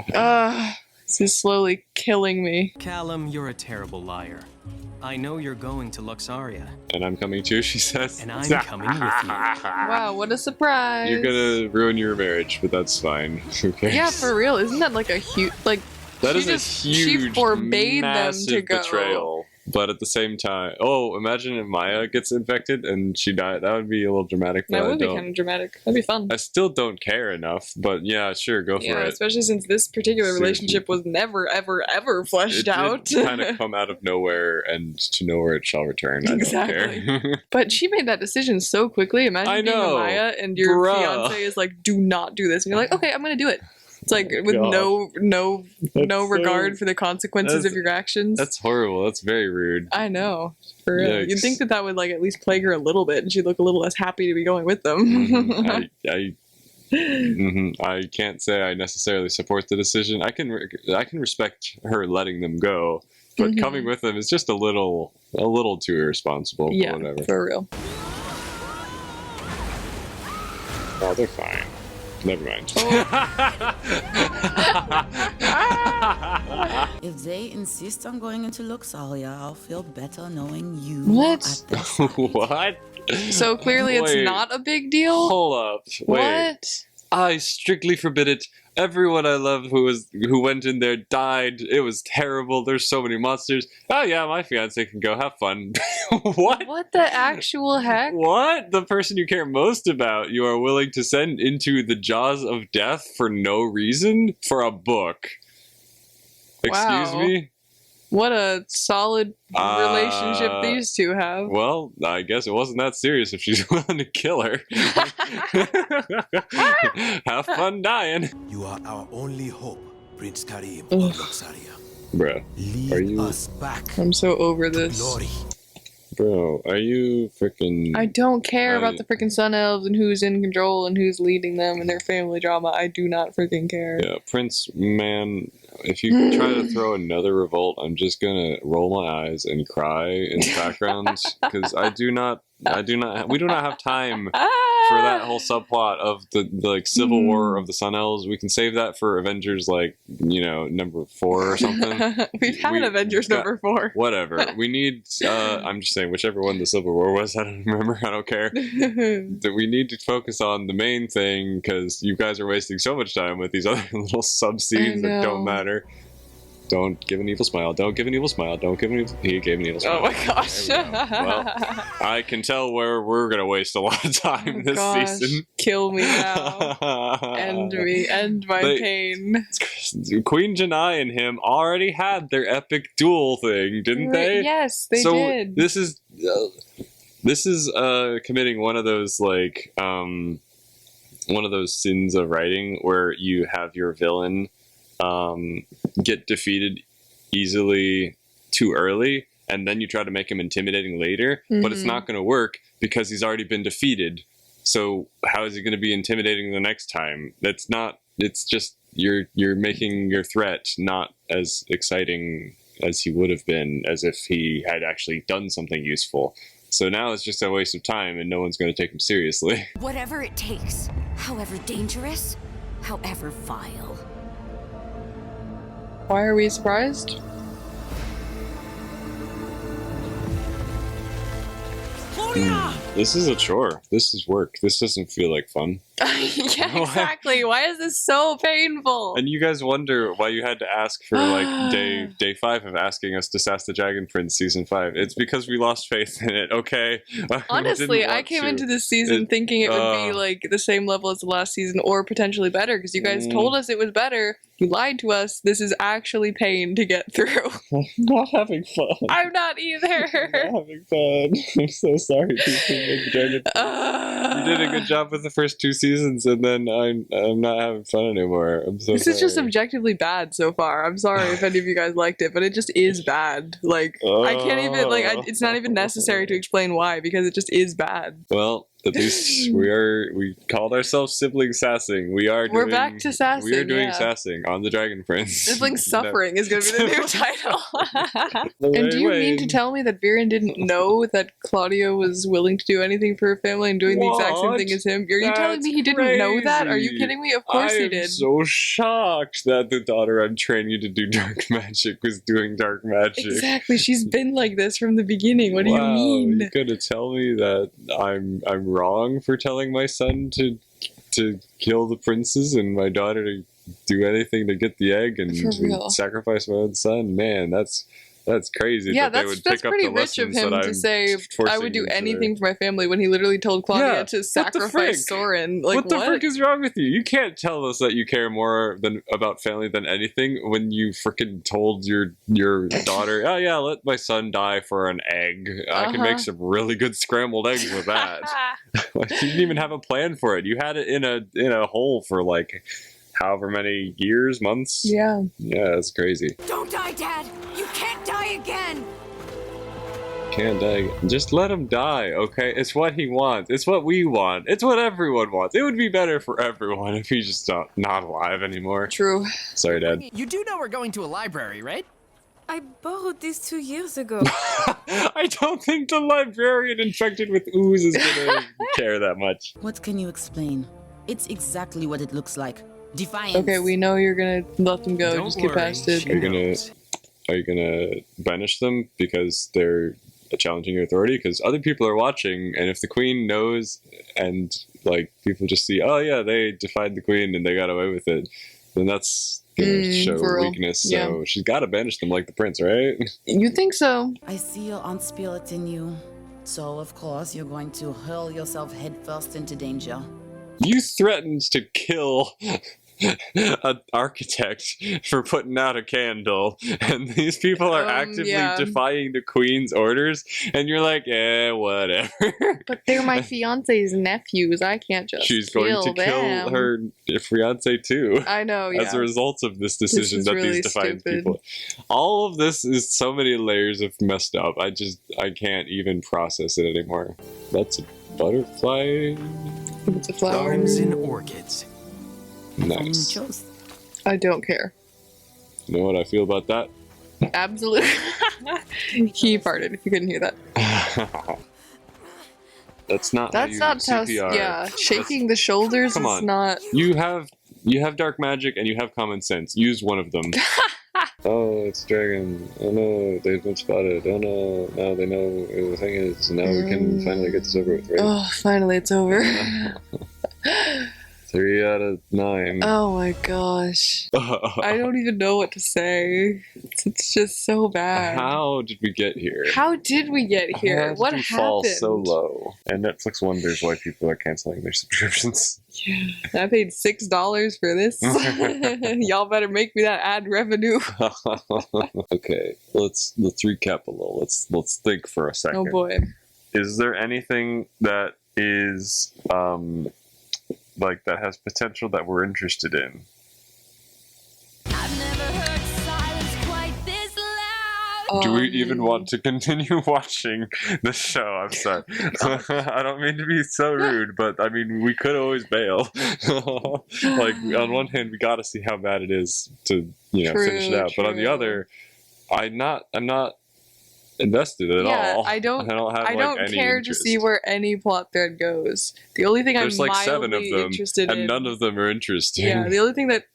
Speaker 1: This is slowly killing me.
Speaker 12: Callum, you're a terrible liar. I know you're going to Luxaria.
Speaker 2: and I'm coming too. She says,
Speaker 12: And I'm coming with you.
Speaker 1: Wow, what a surprise.
Speaker 2: You're gonna ruin your marriage, but that's fine. Who cares?
Speaker 1: Yeah, for real. Isn't that like a huge like?
Speaker 2: That
Speaker 1: she
Speaker 2: is a
Speaker 1: just-
Speaker 2: huge,
Speaker 1: She forbade them
Speaker 2: massive
Speaker 1: to go.
Speaker 2: betrayal. But at the same time, imagine if Maya gets infected and she died. That would be a little dramatic. But
Speaker 1: That would
Speaker 2: I
Speaker 1: be
Speaker 2: don't.
Speaker 1: kind of dramatic. That'd be fun.
Speaker 2: I still don't care enough. But yeah, sure, go for
Speaker 1: Yeah,
Speaker 2: it.
Speaker 1: especially since this particular
Speaker 2: Seriously.
Speaker 1: relationship was never, ever, ever fleshed out.
Speaker 2: kind of come out of nowhere, and to nowhere it shall return. I
Speaker 1: Exactly.
Speaker 2: don't care.
Speaker 1: But she made that decision so quickly. Imagine
Speaker 2: I
Speaker 1: being
Speaker 2: know.
Speaker 1: Amaya and your
Speaker 2: Bruh.
Speaker 1: fiance is like, "Do not do this," and you're like, "Okay, I'm gonna do it." It's like
Speaker 2: Oh my
Speaker 1: with
Speaker 2: gosh.
Speaker 1: no
Speaker 2: That's
Speaker 1: regard
Speaker 2: so-
Speaker 1: for the consequences of your actions.
Speaker 2: That's horrible. That's very rude.
Speaker 1: I know. For real.
Speaker 2: Yikes.
Speaker 1: You'd think that would like at least plague her a little bit, and she'd look a little less happy to be going with them.
Speaker 2: I can't say I necessarily support the decision. I can respect her letting them go, but coming with them is just a little too irresponsible.
Speaker 1: Yeah,
Speaker 2: but whatever.
Speaker 1: for real.
Speaker 2: Oh, they're fine. Never mind.
Speaker 11: If they insist on going into Luxaria, I'll feel better knowing you.
Speaker 1: What?
Speaker 2: What?
Speaker 1: So clearly it's
Speaker 2: Wait.
Speaker 1: not a big deal?
Speaker 2: Hold up. Wait.
Speaker 1: What?
Speaker 2: I strictly forbid it. Everyone I love who went in there died. It was terrible. There's so many monsters. Oh yeah, my fiance can go have fun. What?
Speaker 1: What the actual heck?
Speaker 2: What? The person you care most about, you are willing to send into the jaws of death for no reason? For a book. Excuse
Speaker 1: Wow.
Speaker 2: me?
Speaker 1: What a solid relationship these two have.
Speaker 2: Well, I guess it wasn't that serious if she's willing to kill her. Have fun dying.
Speaker 4: You are our only hope, Prince Karim of Luxaria.
Speaker 2: Bruh,
Speaker 4: Lead us back
Speaker 1: I'm so over this.
Speaker 4: glory.
Speaker 2: Bro, are you freaking...
Speaker 1: I don't care about the freaking Sun Elves and who's in control and who's leading them and their family drama. I do not freaking care.
Speaker 2: Yeah, Prince, man, if you try to throw another revolt, I'm just gonna roll my eyes and cry in the background, because we do not have time for that whole subplot of the like civil war of the Sun Elves. We can save that for Avengers, like, number 4 or something.
Speaker 1: We've had Avengers number 4.
Speaker 2: Whatever. We need, I'm just saying, whichever one the Civil War was, I don't remember, I don't care. That we need to focus on the main thing, because you guys are wasting so much time with these other little sub-scenes that don't matter. Don't give an evil smile. Don't give an evil smile. Don't give an evil... He gave an evil smile.
Speaker 1: Oh my gosh.
Speaker 2: Well, I can tell where we're going to waste a lot of time this season.
Speaker 1: Kill me now. End me. End my pain.
Speaker 2: Queen Janai and him already had their epic duel thing, didn't they?
Speaker 1: Yes, they did.
Speaker 2: This is committing one of those, like, one of those sins of writing where you have your villain get defeated easily too early, and then you try to make him intimidating later, but it's not going to work because he's already been defeated. So how is he going to be intimidating the next time? That's not. It's just you're making your threat not as exciting as he would have been as if he had actually done something useful. So now it's just a waste of time, and no one's going to take him seriously.
Speaker 3: Whatever it takes, however dangerous, however vile.
Speaker 1: Why are we surprised?
Speaker 2: This is a chore. This is work. This doesn't feel like fun.
Speaker 1: Yeah, exactly. Why is this so painful?
Speaker 2: And you guys wonder why you had to ask for like day 5 of asking us to Sass the Dragon Prince season 5. It's because we lost faith in it. Okay.
Speaker 1: Honestly, I came into this season thinking it would be like the same level as the last season, or potentially better, because you guys told us it was better. You lied to us. This is actually pain to get through.
Speaker 2: I'm not having fun.
Speaker 1: I'm not either.
Speaker 2: I'm not having fun. I'm so sorry. You did a good job with the first 2 seasons, and then I'm not having fun anymore. I'm so
Speaker 1: This
Speaker 2: sorry.
Speaker 1: is just objectively bad so far. I'm sorry if any of you guys liked it, but it just is bad. Like, I can't even, it's not even necessary to explain why, because it just is bad.
Speaker 2: Well, at least we called ourselves Sibling Sassing. We're
Speaker 1: back to Sassing.
Speaker 2: We are doing Sassing on the Dragon Prince.
Speaker 1: Sibling Suffering is going to be the new title.
Speaker 2: And
Speaker 1: And do you mean to tell me that Viren didn't know that Claudia was willing to do anything for her family and doing the exact same thing as him? Are you telling me he didn't know that? Are you kidding me? Of course he did.
Speaker 2: I'm so shocked that the daughter I'm training to do dark magic was doing dark magic.
Speaker 1: Exactly. She's been like this from the beginning. What do you mean?
Speaker 2: You're gonna tell me that I'm wrong for telling my son to kill the princes and my daughter to do anything to get the egg and to sacrifice my own son? Man, that's crazy.
Speaker 1: Yeah,
Speaker 2: that they would
Speaker 1: that's
Speaker 2: pick
Speaker 1: pretty
Speaker 2: up the
Speaker 1: rich of
Speaker 2: lessons
Speaker 1: him
Speaker 2: that
Speaker 1: to
Speaker 2: I'm
Speaker 1: say, I would do anything for my family, when he literally told Claudia to sacrifice Soren. Like,
Speaker 2: what the frick is wrong with you? You can't tell us that you care more about family than anything when you freaking told your daughter, oh yeah, let my son die for an egg. I can make some really good scrambled eggs with that. You didn't even have a plan for it. You had it in a hole for like however many years, months.
Speaker 1: Yeah.
Speaker 2: Yeah, it's crazy.
Speaker 3: Don't die, Dad! You can't die again!
Speaker 2: Can't die. Just let him die, okay? It's what he wants. It's what we want. It's what everyone wants. It would be better for everyone if he's just not alive anymore.
Speaker 1: True.
Speaker 2: Sorry, Dad.
Speaker 5: You do know we're going to a library, right?
Speaker 9: I borrowed this 2 years ago.
Speaker 2: I don't think the librarian infected with ooze is gonna care that much.
Speaker 11: What can you explain? It's exactly what it looks like. Defiance.
Speaker 1: Okay, we know you're gonna let them go.
Speaker 12: Don't
Speaker 1: Just get
Speaker 12: worry,
Speaker 1: past it.
Speaker 12: she
Speaker 2: Are you gonna
Speaker 12: knows.
Speaker 2: Are you gonna banish them because they're challenging your authority? Because other people are watching, and if the queen knows, and like people just see, oh yeah, they defied the queen and they got away with it, then that's gonna show
Speaker 1: for real.
Speaker 2: weakness. So
Speaker 1: Yeah.
Speaker 2: she's got to banish them like the prince, right?
Speaker 1: You think so?
Speaker 11: I see your aunt spirit in you. So, of course, you're going to hurl yourself headfirst into danger.
Speaker 2: You threatened to kill an architect for putting out a candle, and these people are actively
Speaker 1: yeah.
Speaker 2: defying the queen's orders, and you're like, whatever.
Speaker 1: But they're my fiance's nephews. I can't just
Speaker 2: She's going to kill
Speaker 1: them.
Speaker 2: her fiance too.
Speaker 1: I know, yeah.
Speaker 2: As a result of this decision
Speaker 1: is
Speaker 2: that
Speaker 1: really
Speaker 2: these defiant
Speaker 1: stupid.
Speaker 2: people. All of this is so many layers of messed up. I can't even process it anymore. That's a butterfly.
Speaker 1: It's a flower.
Speaker 12: Arms and orchids.
Speaker 2: Nice.
Speaker 1: I don't care.
Speaker 2: You know what I feel about that?
Speaker 1: Absolutely. He farted, if you couldn't hear that.
Speaker 2: That's not
Speaker 1: That's
Speaker 2: how you
Speaker 1: not how,
Speaker 2: CPR.
Speaker 1: yeah, shaking the shoulders
Speaker 2: Come
Speaker 1: is
Speaker 2: on.
Speaker 1: not...
Speaker 2: You have dark magic and you have common sense. Use one of them. Oh, it's dragon. Oh no, they've been spotted. Oh no, now they know. The thing is, now we can finally get this over with, right?
Speaker 1: Oh, finally it's over.
Speaker 2: 3 out of 9.
Speaker 1: Oh my gosh. I don't even know what to say. It's just so bad.
Speaker 2: How did we get here?
Speaker 1: How did we get here?
Speaker 2: How did
Speaker 1: What
Speaker 2: we
Speaker 1: happened?
Speaker 2: fall so low? And Netflix wonders why people are canceling their subscriptions.
Speaker 1: Yeah, I paid $6 for this. Y'all better make me that ad revenue.
Speaker 2: Okay, let's recap a little. Let's think for a second.
Speaker 1: Oh boy.
Speaker 2: Is there anything that is like that has potential that we're interested in? Do we even want to continue watching the show? I'm sorry. I don't mean to be so rude, but I mean, we could always bail. Like, on one hand, we gotta see how bad it is to, finish it out. But on the other, I'm not invested at all.
Speaker 1: I don't
Speaker 2: have
Speaker 1: I don't
Speaker 2: any
Speaker 1: care
Speaker 2: interest.
Speaker 1: to see where any plot thread goes. The only thing
Speaker 2: There's
Speaker 1: I'm
Speaker 2: like 7 of
Speaker 1: mildly
Speaker 2: them,
Speaker 1: interested
Speaker 2: and
Speaker 1: in,
Speaker 2: none of them are interesting.
Speaker 1: yeah, the only thing that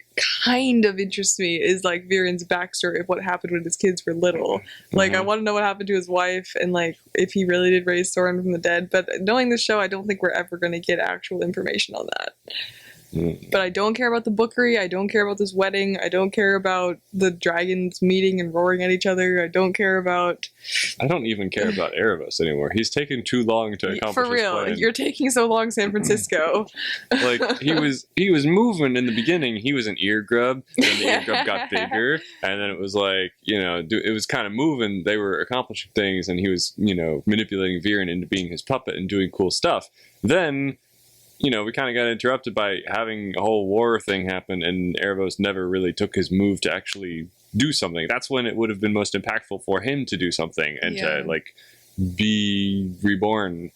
Speaker 1: kind of interests me is like Viren's backstory of what happened when his kids were little. Like, I want to know what happened to his wife and like if he really did raise Soren from the dead. But knowing the show, I don't think we're ever going to get actual information on that. But I don't care about the bookery. I don't care about this wedding. I don't care about the dragons meeting and roaring at each other. I don't care about...
Speaker 2: I don't even care about Erebus anymore. He's taken too long to accomplish
Speaker 1: For real,
Speaker 2: his plan.
Speaker 1: you're taking so long, San Francisco.
Speaker 2: Like, he was moving in the beginning. He was an ear grub, then the ear grub got bigger, and then it was like, it was kind of moving. They were accomplishing things, and he was, manipulating Viren into being his puppet and doing cool stuff. Then... we kind of got interrupted by having a whole war thing happen, and Erebos never really took his move to actually do something. That's when it would have been most impactful for him to do something and to, like, be reborn.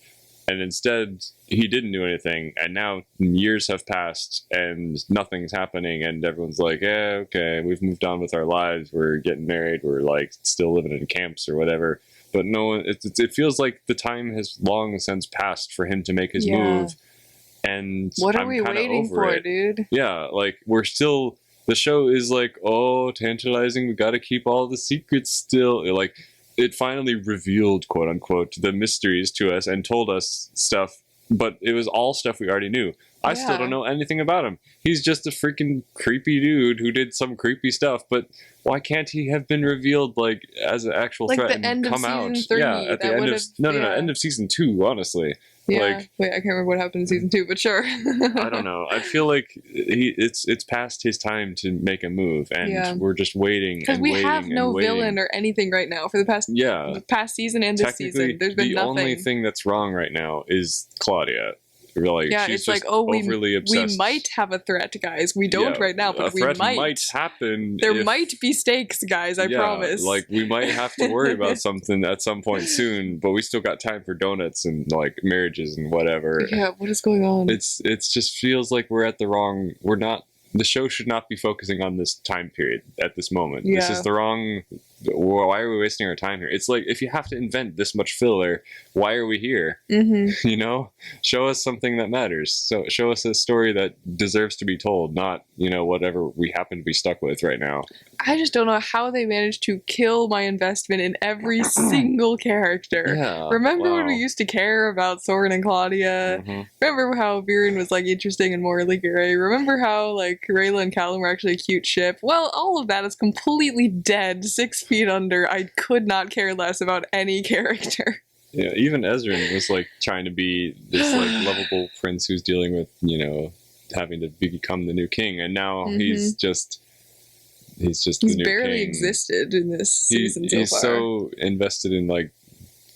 Speaker 2: And instead, he didn't do anything, and now years have passed, and nothing's happening, and everyone's like, okay, we've moved on with our lives, we're getting married, we're, like, still living in camps or whatever. But no one, it feels like the time has long since passed for him to make his move. And
Speaker 1: what are
Speaker 2: I'm
Speaker 1: we waiting
Speaker 2: over
Speaker 1: for,
Speaker 2: it.
Speaker 1: dude?
Speaker 2: Yeah, like, we're still... The show is like, oh, tantalizing, we gotta keep all the secrets still. Like, it finally revealed, quote-unquote, the mysteries to us and told us stuff, but it was all stuff we already knew. I still don't know anything about him. He's just a freaking creepy dude who did some creepy stuff, but why can't he have been revealed, like, as an actual
Speaker 1: Like
Speaker 2: threat
Speaker 1: the
Speaker 2: and
Speaker 1: end of
Speaker 2: come out?
Speaker 1: season 3,
Speaker 2: Yeah, at the
Speaker 1: that
Speaker 2: end of...
Speaker 1: would've-
Speaker 2: No,
Speaker 1: yeah.
Speaker 2: end of season 2, honestly.
Speaker 1: Yeah.
Speaker 2: Like,
Speaker 1: Wait, I can't remember what happened in season 2, but sure.
Speaker 2: I don't know. I feel like it's past his time to make a move, and we're just waiting.
Speaker 1: Because we have no villain or anything right now for the past season and this season. There's been
Speaker 2: the
Speaker 1: nothing.
Speaker 2: only thing that's wrong right now is Claudia. Like,
Speaker 1: yeah,
Speaker 2: she's
Speaker 1: it's
Speaker 2: just
Speaker 1: like, oh,
Speaker 2: overly obsessed.
Speaker 1: we might have a threat, guys. We don't right now, but
Speaker 2: a threat
Speaker 1: we
Speaker 2: might happen.
Speaker 1: There might be stakes, guys. I promise.
Speaker 2: Like, we might have to worry about something at some point soon, but we still got time for donuts and like marriages and whatever.
Speaker 1: Yeah, what is going on?
Speaker 2: It's just feels like we're at the wrong. We're not. The show should not be focusing on this time period at this moment.
Speaker 1: Yeah.
Speaker 2: This is the wrong why are we wasting our time here? It's like, if you have to invent this much filler, why are we here? You know, show us something that matters. So show us a story that deserves to be told, not, you know, whatever we happen to be stuck with right now.
Speaker 1: I just don't know how they managed to kill my investment in every single character.
Speaker 2: Yeah,
Speaker 1: Remember when
Speaker 2: wow.
Speaker 1: we used to care about Soren and Claudia? Remember how Viren was like interesting and morally gray? Remember how like Rayla and Callum were actually a cute ship? Well, all of that is completely dead, 6 feet under. I could not care less about any character.
Speaker 2: Yeah, even Ezrin was like trying to be this like lovable prince who's dealing with, you know, having to become the new king, and now he's just the new
Speaker 1: barely
Speaker 2: king.
Speaker 1: existed in this season so
Speaker 2: he's
Speaker 1: far.
Speaker 2: so invested in like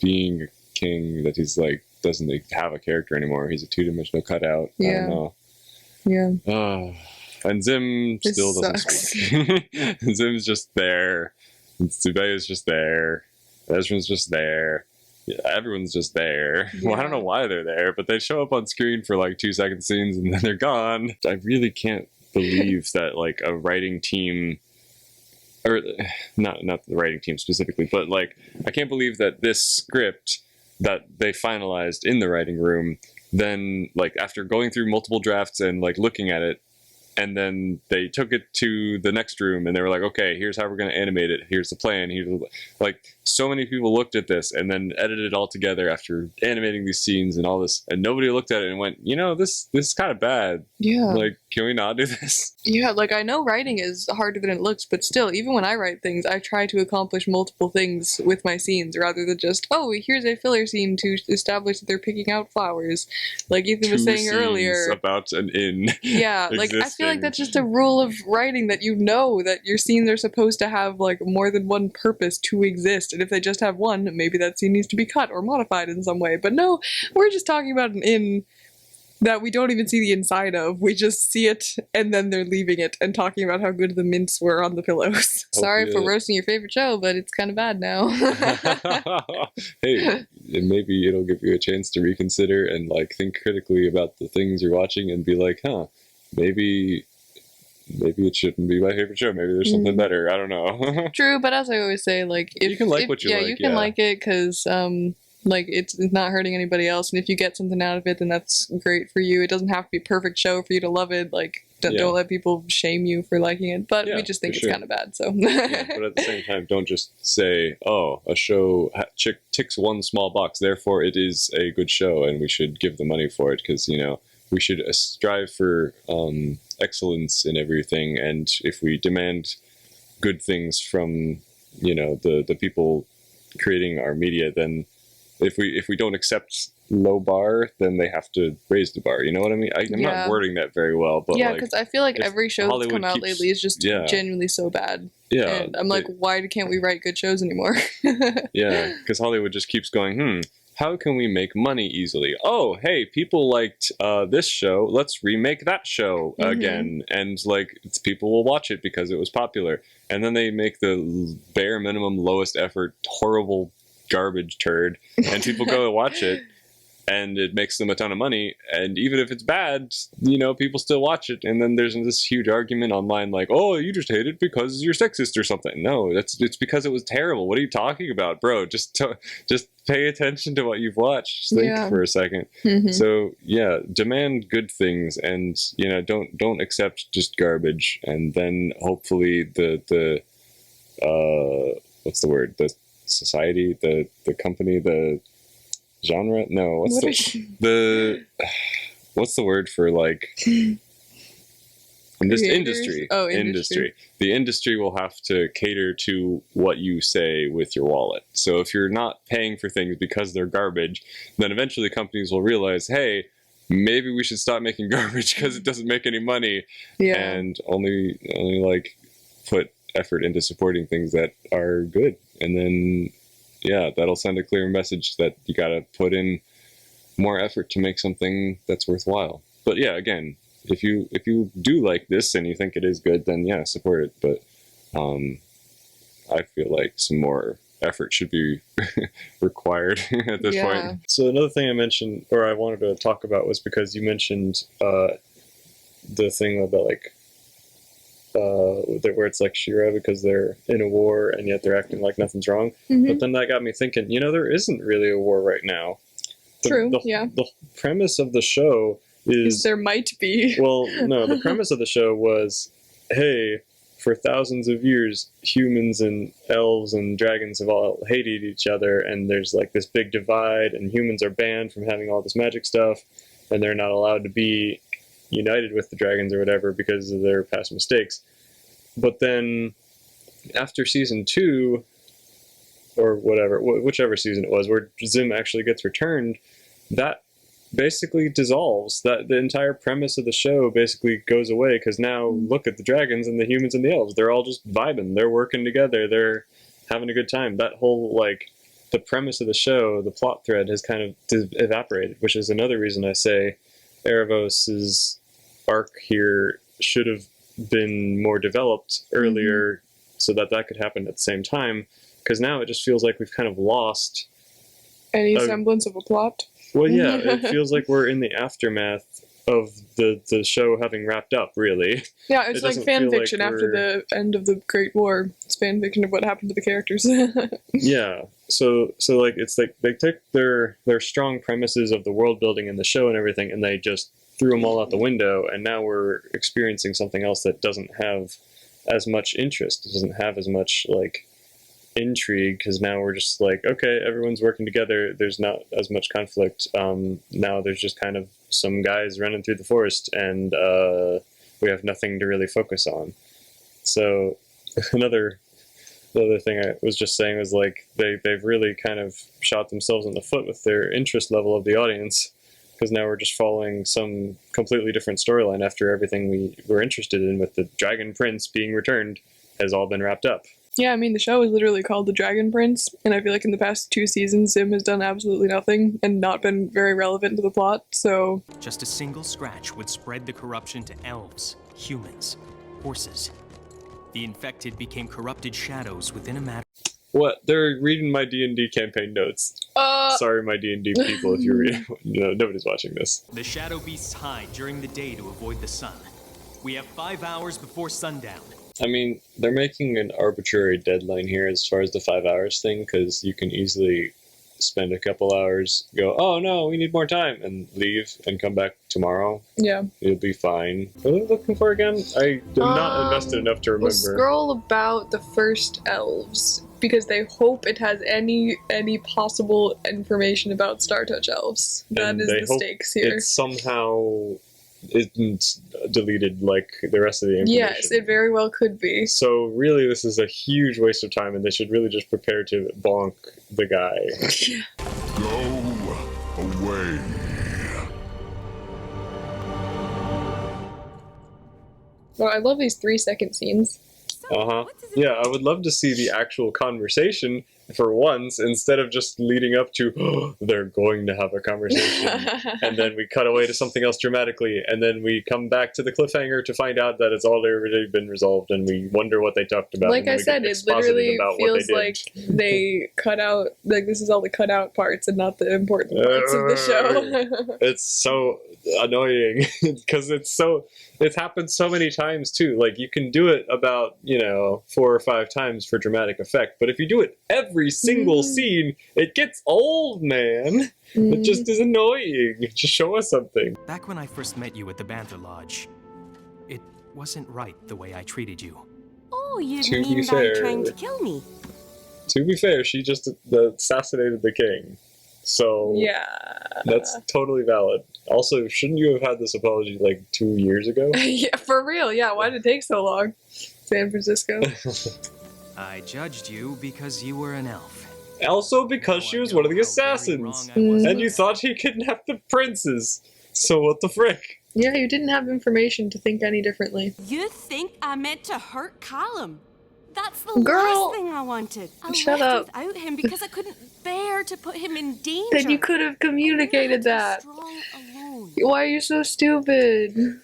Speaker 2: being a king that he's like doesn't have a character anymore. He's a two-dimensional cutout. I don't know.
Speaker 1: Yeah.
Speaker 2: And Zim
Speaker 1: This
Speaker 2: still doesn't
Speaker 1: sucks.
Speaker 2: speak. Zim's just there. Tsubei is just there. Ezra's just there. Yeah, everyone's just there. Well, I don't know why they're there, but they show up on screen for like 2-second scenes and then they're gone. I really can't believe that like a writing team, or not the writing team specifically, but like I can't believe that this script that they finalized in the writing room, then like after going through multiple drafts and like looking at it, and then they took it to the next room and they were like, okay, here's how we're going to animate it. Here's the plan. Like so many people looked at this and then edited it all together after animating these scenes and all this. And nobody looked at it and went, you know, this is kind of bad.
Speaker 1: Yeah.
Speaker 2: Like, can we not do this?
Speaker 1: Yeah, like I know writing is harder than it looks, but still, even when I write things, I try to accomplish multiple things with my scenes rather than just, oh, here's a filler scene to establish that they're picking out flowers. Like Ethan was saying earlier.
Speaker 2: About an inn.
Speaker 1: Yeah, like I feel like that's just a rule of writing that you know that your scenes are supposed to have like more than one purpose to exist, and if they just have one, maybe that scene needs to be cut or modified in some way. But no, we're just talking about an inn that we don't even see the inside of. We just see it and then they're leaving it and talking about how good the mints were on the pillows. Sorry for roasting your favorite show, but it's kind of bad now.
Speaker 2: Hey, maybe it'll give you a chance to reconsider and like think critically about the things you're watching and be like, huh, maybe it shouldn't be my favorite show. Maybe there's something better. I don't know.
Speaker 1: True, but as I always say, like if
Speaker 2: you can like what you like.
Speaker 1: Yeah, you can like it because like it's not hurting anybody else, and if you get something out of it, then that's great for you. It doesn't have to be a perfect show for you to love it. Like don't let people shame you for liking it. But we just think it's kind of bad. So
Speaker 2: yeah, but at the same time, don't just say, oh, a show ticks one small box, therefore it is a good show and we should give the money for it, because you know we should strive for excellence in everything, and if we demand good things from, you know, the people creating our media, then if we don't accept low bar, then they have to raise the bar. You know what I mean? I'm not wording that very well, but
Speaker 1: yeah,
Speaker 2: like,
Speaker 1: because I feel like every show that's come out lately is just genuinely so bad.
Speaker 2: Yeah,
Speaker 1: and I'm like, why can't we write good shows anymore?
Speaker 2: Yeah, because Hollywood just keeps going, how can we make money easily? Oh, hey, people liked this show. Let's remake that show again. And like people will watch it because it was popular. And then they make the bare minimum, lowest effort, horrible garbage turd. And people go and watch it. And it makes them a ton of money. And even if it's bad, you know, people still watch it. And then there's this huge argument online like, oh, you just hate it because you're sexist or something. No, it's because it was terrible. What are you talking about, bro? Just pay attention to what you've watched. Just think for a second. So yeah, demand good things, and you know, don't accept just garbage. And then hopefully the what's the word? The society, the company, the genre? No, what's what's the word for like this industry?
Speaker 1: Oh, industry.
Speaker 2: The industry will have to cater to what you say with your wallet. So if you're not paying for things because they're garbage, then eventually companies will realize, hey, maybe we should stop making garbage because it doesn't make any money, and only like put effort into supporting things that are good. And then yeah, that'll send a clear message that you gotta put in more effort to make something that's worthwhile. But yeah, again, if you do like this and you think it is good, then yeah, support it. But I feel like some more effort should be required at this point. So another thing I mentioned, or I wanted to talk about, was because you mentioned the thing about like where it's like She-Ra because they're in a war and yet they're acting like nothing's wrong. But then that got me thinking, there isn't really a war right now.
Speaker 1: True,
Speaker 2: The premise of the show is...
Speaker 1: There might be.
Speaker 2: Well, no, the premise of the show was, hey, for thousands of years, humans and elves and dragons have all hated each other, and there's like this big divide, and humans are banned from having all this magic stuff, and they're not allowed to be united with the dragons or whatever because of their past mistakes. But then, after season 2, or whatever, whichever season it was, where Zim actually gets returned, that basically dissolves. That the entire premise of the show basically goes away, because now look at the dragons and the humans and the elves. They're all just vibing. They're working together. They're having a good time. That whole, like, the premise of the show, the plot thread, has kind of evaporated, which is another reason I say Erebos' arc here should have been more developed earlier, so that could happen at the same time, because now it just feels like we've kind of lost
Speaker 1: any semblance of a plot.
Speaker 2: Well, yeah, it feels like we're in the aftermath of the show having wrapped up, really.
Speaker 1: Yeah, it's like fan fiction after the end of the Great War. It's fan fiction of what happened to the characters.
Speaker 2: Yeah, so like it's like they took their strong premises of the world building and the show and everything, and they just threw them all out the window, and now we're experiencing something else that doesn't have as much interest. It doesn't have as much, like, intrigue, because now we're just like, okay, everyone's working together, there's not as much conflict. Now there's just kind of some guys running through the forest, and we have nothing to really focus on. So another thing I was just saying was, like, they've really kind of shot themselves in the foot with their interest level of the audience, because now we're just following some completely different storyline after everything we were interested in with the Dragon Prince being returned has all been wrapped up.
Speaker 1: Yeah, I mean, the show is literally called The Dragon Prince, and I feel like in the past 2 seasons, Zim has done absolutely nothing and not been very relevant to the plot, so...
Speaker 12: Just a single scratch would spread the corruption to elves, humans, horses. The infected became corrupted shadows within a matter...
Speaker 2: What? They're reading my D&D campaign notes. Sorry, my D&D people, if you're reading... No, nobody's watching this.
Speaker 12: The shadow beasts hide during the day to avoid the sun. We have 5 hours before sundown.
Speaker 2: I mean, they're making an arbitrary deadline here as far as the 5 hours thing, because you can easily spend a couple hours, go, oh no, we need more time, and leave and come back tomorrow.
Speaker 1: Yeah.
Speaker 2: It'll be fine. What are they looking for again? I am not invested enough to remember.
Speaker 1: We'll scroll about the first elves, because they hope it has any possible information about Startouch elves. That is the stakes here.
Speaker 2: It somehow isn't deleted like the rest of the information.
Speaker 1: Yes, it very well could be.
Speaker 2: So really, this is a huge waste of time, and they should really just prepare to bonk the guy.
Speaker 6: Go away.
Speaker 1: Well, I love these 3-second scenes.
Speaker 2: Yeah, I would love to see the actual conversation for once, instead of just leading up to, oh, they're going to have a conversation, and then we cut away to something else dramatically, and then we come back to the cliffhanger to find out that it's already been resolved, and we wonder what they talked about.
Speaker 1: Like I said, it literally feels like they cut out, like this is all the cut out parts and not the important parts of the show.
Speaker 2: It's so annoying, because it's happened so many times too. Like, you can do it about, 4 or 5 times for dramatic effect, but if you do it every single scene, it gets old, man. It just is annoying. Just show us something.
Speaker 12: Back when I first met you at the Banther Lodge, it wasn't right the way I treated you.
Speaker 3: Oh, you mean by trying to kill me?
Speaker 2: To be fair, she just assassinated the king. So
Speaker 1: yeah,
Speaker 2: that's totally valid. Also, shouldn't you have had this apology like 2 years ago?
Speaker 1: Yeah, for real. Yeah, why did it take so long? San Francisco.
Speaker 12: I judged you because you were an elf.
Speaker 2: Also because she was one of the assassins. And you thought he kidnapped the princes. So what the frick?
Speaker 1: Yeah, you didn't have information to think any differently.
Speaker 3: You think I meant to hurt Callum? That's the last thing I wanted. I
Speaker 1: shut up.
Speaker 3: Without him because I couldn't bear to put him in danger.
Speaker 1: Then you could have communicated that. Why are you so stupid?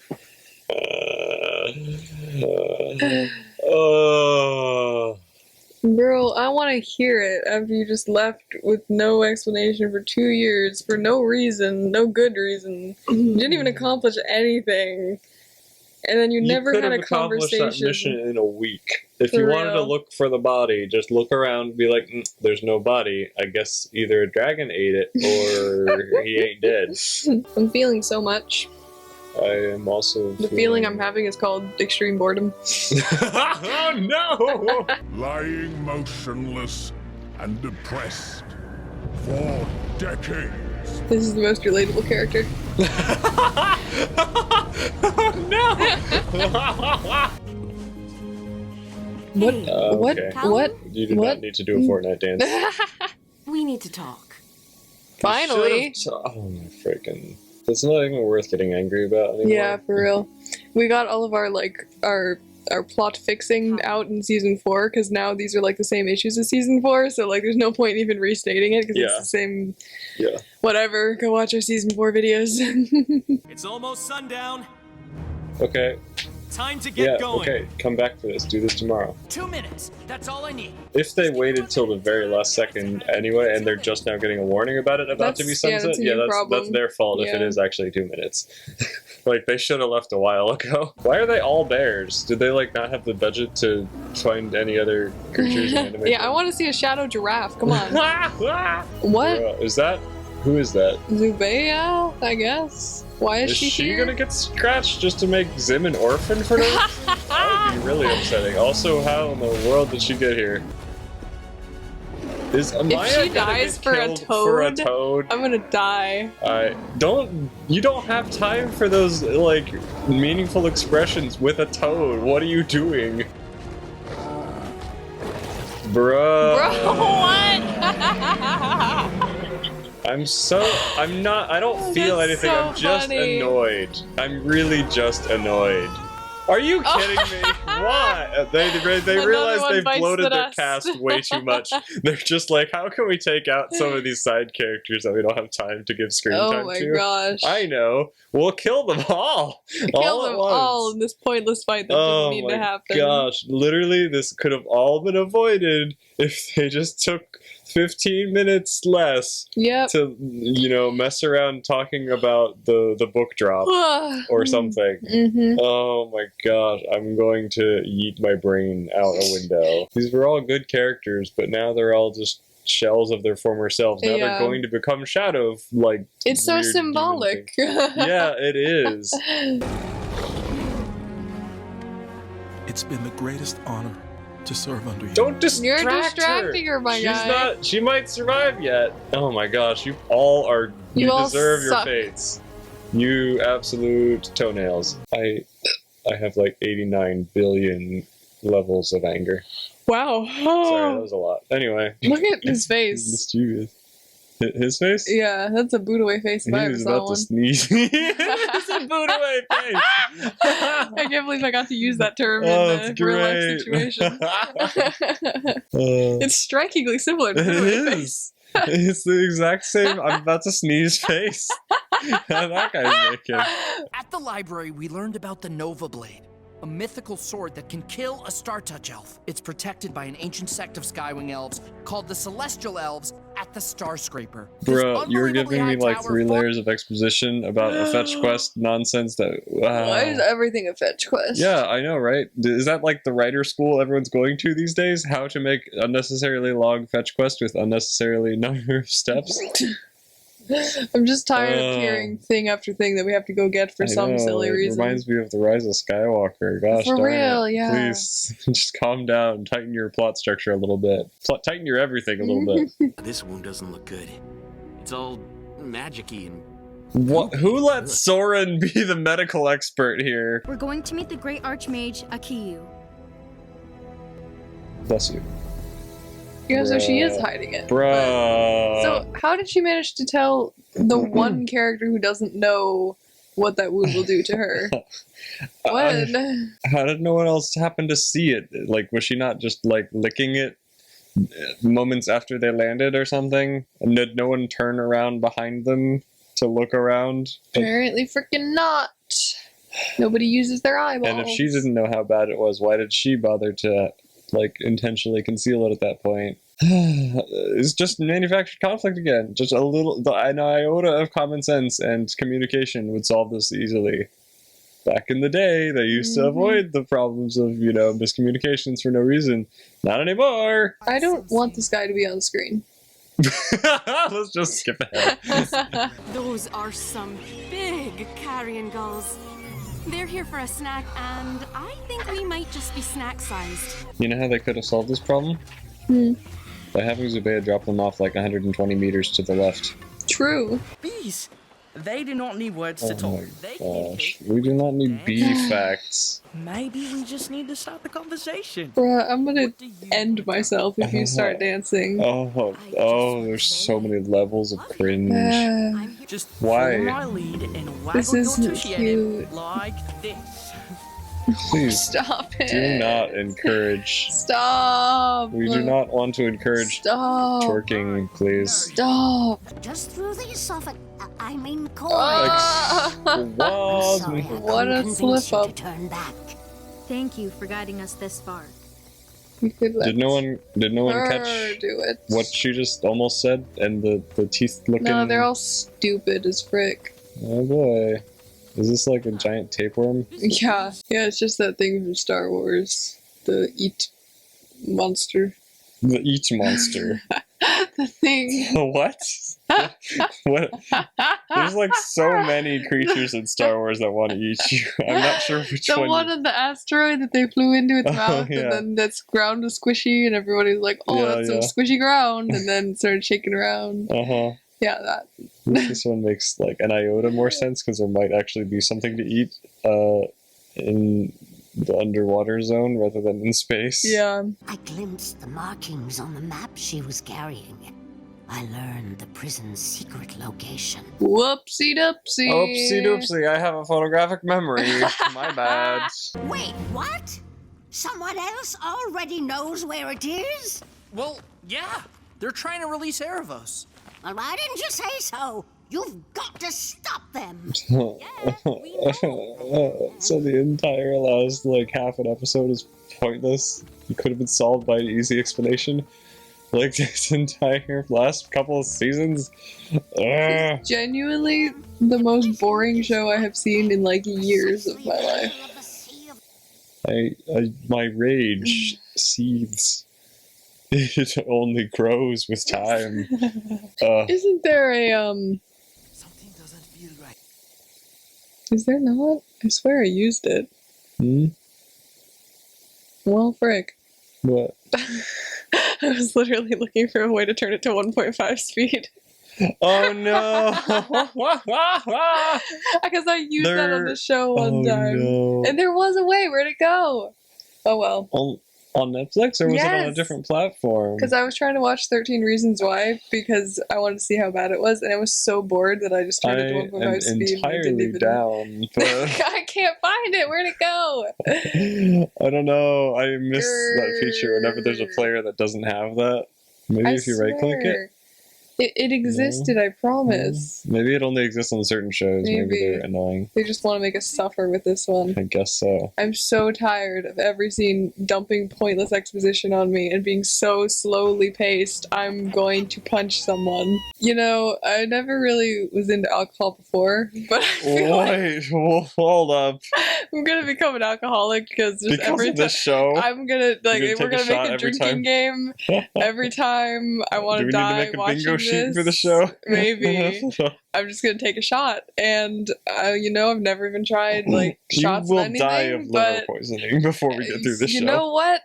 Speaker 1: Girl, I want to hear it after you just left with no explanation for 2 years for no reason, no good reason. You didn't even accomplish anything. And then you never
Speaker 2: could
Speaker 1: had
Speaker 2: have
Speaker 1: a
Speaker 2: accomplished that
Speaker 1: conversation.
Speaker 2: mission in a week. If
Speaker 1: For
Speaker 2: you wanted to
Speaker 1: real.
Speaker 2: look for the body, just look around and be like, there's no body. I guess either a dragon ate it or he ain't dead.
Speaker 1: I'm feeling so much.
Speaker 2: I am also
Speaker 1: The feeling I'm having is called extreme boredom.
Speaker 2: Oh no!
Speaker 6: Lying motionless and depressed for decades.
Speaker 1: This is the most relatable character. What?
Speaker 2: Okay.
Speaker 1: What?
Speaker 2: You do
Speaker 1: What?
Speaker 2: not need to do a Fortnite dance.
Speaker 9: We need to talk.
Speaker 1: Finally.
Speaker 2: Oh my freaking! It's not even worth getting angry about anymore.
Speaker 1: Yeah, for real. We got all of our our plot fixing out in season 4 because now these are like the same issues as season 4, so like there's no point in even restating it because it's the same.
Speaker 2: Yeah.
Speaker 1: Whatever. Go watch our season 4 videos.
Speaker 12: It's almost sundown.
Speaker 2: Okay.
Speaker 12: Time to get going.
Speaker 2: Okay. Come back for this. Do this tomorrow.
Speaker 5: 2 minutes. That's all I need.
Speaker 2: If they waited till the very last second anyway, and they're just now getting a warning about it about to be sunset,
Speaker 1: that's a new problem.
Speaker 2: that's their fault if it
Speaker 1: Yeah.
Speaker 2: is actually 2 minutes. Like, they should have left a while ago. Why are they all bears? Did they, like, not have the budget to find any other creatures in animation?
Speaker 1: Yeah, I want to see a shadow giraffe. Come on. What?
Speaker 2: Is that? Who is that?
Speaker 1: Zubeia, I guess. Why is,
Speaker 2: Is
Speaker 1: she here?
Speaker 2: gonna get scratched just to make Zim an orphan for them? That would be really upsetting. Also, how in the world did she get here? Is Amaya
Speaker 1: If she
Speaker 2: gonna
Speaker 1: dies
Speaker 2: get
Speaker 1: for a
Speaker 2: killed for a toad?
Speaker 1: I'm gonna die.
Speaker 2: You don't have time for those, like, meaningful expressions with a toad. What are you doing? Bruh.
Speaker 1: Bro, what?
Speaker 2: I don't feel
Speaker 1: That's
Speaker 2: anything,
Speaker 1: so
Speaker 2: I'm just
Speaker 1: funny.
Speaker 2: annoyed. I'm really just annoyed. Are you kidding me? Why? They realize
Speaker 1: one
Speaker 2: they've
Speaker 1: bites
Speaker 2: bloated
Speaker 1: the
Speaker 2: their
Speaker 1: dust.
Speaker 2: cast way too much. They're just like, how can we take out some of these side characters that we don't have time to give screen
Speaker 1: Oh
Speaker 2: time
Speaker 1: my
Speaker 2: to?
Speaker 1: gosh.
Speaker 2: I know. We'll kill them all.
Speaker 1: Kill them all in this pointless fight that didn't need to happen.
Speaker 2: Gosh, literally, this could have all been avoided if they just took 15 minutes less to, mess around talking about the book drop or something. Oh my gosh, I'm going to yeet my brain out a window. These were all good characters, but now they're all just shells of their former selves. Now they're going to become Shadow, like,
Speaker 1: it's so
Speaker 2: weird
Speaker 1: symbolic.
Speaker 2: Yeah, it is.
Speaker 4: It's been the greatest honor to serve under you.
Speaker 2: Don't distract
Speaker 1: You're distracting her, my guy.
Speaker 2: She might survive yet. Oh my gosh, you all are. You
Speaker 1: all
Speaker 2: deserve your
Speaker 1: suck.
Speaker 2: fates. You absolute toenails. I have like 89 billion levels of anger.
Speaker 1: Wow.
Speaker 2: Sorry, that was a lot. Anyway.
Speaker 1: Look at his face.
Speaker 2: Mischievous. His face?
Speaker 1: Yeah, that's a boot away face if I ever
Speaker 2: He's
Speaker 1: saw
Speaker 2: about
Speaker 1: one.
Speaker 2: to sneeze. It's a boot away face.
Speaker 1: I can't believe I got to use that term
Speaker 2: Oh,
Speaker 1: in a
Speaker 2: it's
Speaker 1: real life
Speaker 2: great.
Speaker 1: situation. It's strikingly similar to
Speaker 2: It
Speaker 1: boot away
Speaker 2: is.
Speaker 1: face.
Speaker 2: It's the exact same I'm about to sneeze face. That guy's making.
Speaker 5: At the library, we learned about the Nova Blade, a mythical sword that can kill a Star Touch elf. It's protected by an ancient sect of Skywing elves called the Celestial Elves at the Star Scraper.
Speaker 2: Bro, you're giving me like 3 layers of exposition about a fetch quest nonsense that.
Speaker 1: Why is everything a fetch quest?
Speaker 2: Yeah, I know, right? Is that like the writer school everyone's going to these days? How to make unnecessarily long fetch quest with unnecessarily number of steps?
Speaker 1: I'm just tired of hearing thing after thing that we have to go get for some silly reason.
Speaker 2: It reminds me of the Rise of Skywalker. Gosh,
Speaker 1: For
Speaker 2: darn
Speaker 1: real,
Speaker 2: it.
Speaker 1: yeah.
Speaker 2: Please, just calm down. Tighten your plot structure a little bit. Tighten your everything a little bit.
Speaker 7: This wound doesn't look good. It's all magic-y and...
Speaker 2: What? Who let Soren be the medical expert here?
Speaker 8: We're going to meet the great archmage Akiyu.
Speaker 2: Bless you.
Speaker 1: Yeah, so she is hiding it.
Speaker 2: Bruh.
Speaker 1: So how did she manage to tell the one character who doesn't know what that wound will do to her? What?
Speaker 2: How did no one else happen to see it? Like, was she not just, like, licking it moments after they landed or something? And did no one turn around behind them to look around?
Speaker 1: Apparently freaking not. Nobody uses their eyeballs.
Speaker 2: And if she didn't know how bad it was, why did she bother to, like, intentionally conceal it at that point? It's just manufactured conflict again. Just an iota of common sense and communication would solve this easily. back in the day, they used to avoid the problems of, miscommunications for no reason. Not anymore!
Speaker 1: I don't want this guy to be on screen.
Speaker 2: Let's just skip ahead.
Speaker 3: Those are some big carrion gulls. They're here for a snack, and I think we might just be snack-sized.
Speaker 2: You know how they could have solved this problem? By having Zubeia drop them off like 120 meters to the left.
Speaker 1: True.
Speaker 5: Bees! They do not need words to talk. They
Speaker 2: Gosh, we do not need bee facts.
Speaker 5: Maybe we just need to start the conversation.
Speaker 1: Bruh, I'm gonna end myself if you start dancing.
Speaker 2: Oh, there's so many levels of cringe.
Speaker 5: Just
Speaker 2: Why?
Speaker 5: follow my lead and
Speaker 1: This
Speaker 5: waggle your
Speaker 1: isn't
Speaker 5: tushy at
Speaker 1: cute.
Speaker 5: him like this.
Speaker 2: Please
Speaker 1: Stop it.
Speaker 2: do not encourage.
Speaker 1: Stop.
Speaker 2: We do not want to encourage
Speaker 1: Stop.
Speaker 2: twerking, please.
Speaker 1: Stop.
Speaker 10: Just through the esophagus. I mean, core.
Speaker 2: Excuse me.
Speaker 1: What a slip up.
Speaker 10: Turn back.
Speaker 8: Thank you for guiding us this far.
Speaker 1: You could let
Speaker 2: Did no one
Speaker 1: her
Speaker 2: catch
Speaker 1: do it.
Speaker 2: what she just almost said? And the teeth looking.
Speaker 1: No, they're all stupid as frick.
Speaker 2: Oh boy. Is this like a giant tapeworm?
Speaker 1: Yeah. Yeah, it's just that thing from Star Wars. The Eat monster.
Speaker 2: The each monster.
Speaker 1: The thing.
Speaker 2: What? What? There's like so many creatures in Star Wars that want to eat you. I'm not sure which
Speaker 1: The
Speaker 2: one.
Speaker 1: one on the asteroid that they flew into its mouth,
Speaker 2: yeah.
Speaker 1: and then that's ground was squishy, and everybody's like, "Oh,
Speaker 2: Yeah,
Speaker 1: that's
Speaker 2: yeah.
Speaker 1: some squishy ground," and then started shaking around. Yeah, that.
Speaker 2: This one makes like an iota more sense because there might actually be something to eat in the underwater zone rather than in space.
Speaker 1: Yeah.
Speaker 10: I glimpsed the markings on the map she was carrying. I learned the prison's secret location.
Speaker 1: Whoopsie doopsie.
Speaker 2: Oopsie doopsie, I have a photographic memory. My bad.
Speaker 10: Wait, what? Someone else already knows where it is?
Speaker 5: Well, yeah. They're trying to release Erebos.
Speaker 10: Well, why didn't you say so? You've got to stop them.
Speaker 2: So the entire last like half an episode is pointless. It could have been solved by an easy explanation. Like this entire last couple of seasons. Ugh.
Speaker 1: Genuinely the most boring show I have seen in like years of my life.
Speaker 2: My rage seethes. It only grows with time.
Speaker 1: Isn't there a
Speaker 4: Something doesn't feel right.
Speaker 1: Is there not? I swear I used it. Well, frick.
Speaker 2: What?
Speaker 1: I was literally looking for a way to turn it to 1.5 speed.
Speaker 2: Oh no!
Speaker 1: Because I used that on the show one time.
Speaker 2: No.
Speaker 1: And there was a way. Where'd it go? Oh well.
Speaker 2: On Netflix, or was it on a different platform?
Speaker 1: Because I was trying to watch 13 Reasons Why because I wanted to see how bad it was, and I was so bored that I just turned it to 1.5 speed.
Speaker 2: Entirely down, but
Speaker 1: I can't find it. Where'd it go?
Speaker 2: I don't know. I miss that feature whenever there's a player that doesn't have that. Maybe if you right click it.
Speaker 1: It existed, I promise.
Speaker 2: Maybe it only exists on certain shows. Maybe they're annoying.
Speaker 1: They just want to make us suffer with this one.
Speaker 2: I guess so.
Speaker 1: I'm so tired of every scene dumping pointless exposition on me and being so slowly paced. I'm going to punch someone. You know, I never really was into alcohol before, but I feel
Speaker 2: Wait, hold up.
Speaker 1: I'm gonna become an alcoholic because just
Speaker 2: Because
Speaker 1: every
Speaker 2: of this show?
Speaker 1: I'm gonna like
Speaker 2: You're
Speaker 1: we're
Speaker 2: gonna
Speaker 1: gonna
Speaker 2: take a
Speaker 1: make
Speaker 2: shot
Speaker 1: a
Speaker 2: every
Speaker 1: drinking game every time I want
Speaker 2: Do
Speaker 1: to
Speaker 2: we
Speaker 1: die
Speaker 2: need to make a
Speaker 1: watching
Speaker 2: bingo sheet
Speaker 1: this.
Speaker 2: for the show?
Speaker 1: Maybe. I'm just gonna take a shot, and you know I've never even tried like shots
Speaker 2: you will
Speaker 1: of anything.
Speaker 2: die of liver
Speaker 1: but
Speaker 2: poisoning before we get through this show.
Speaker 1: you know what?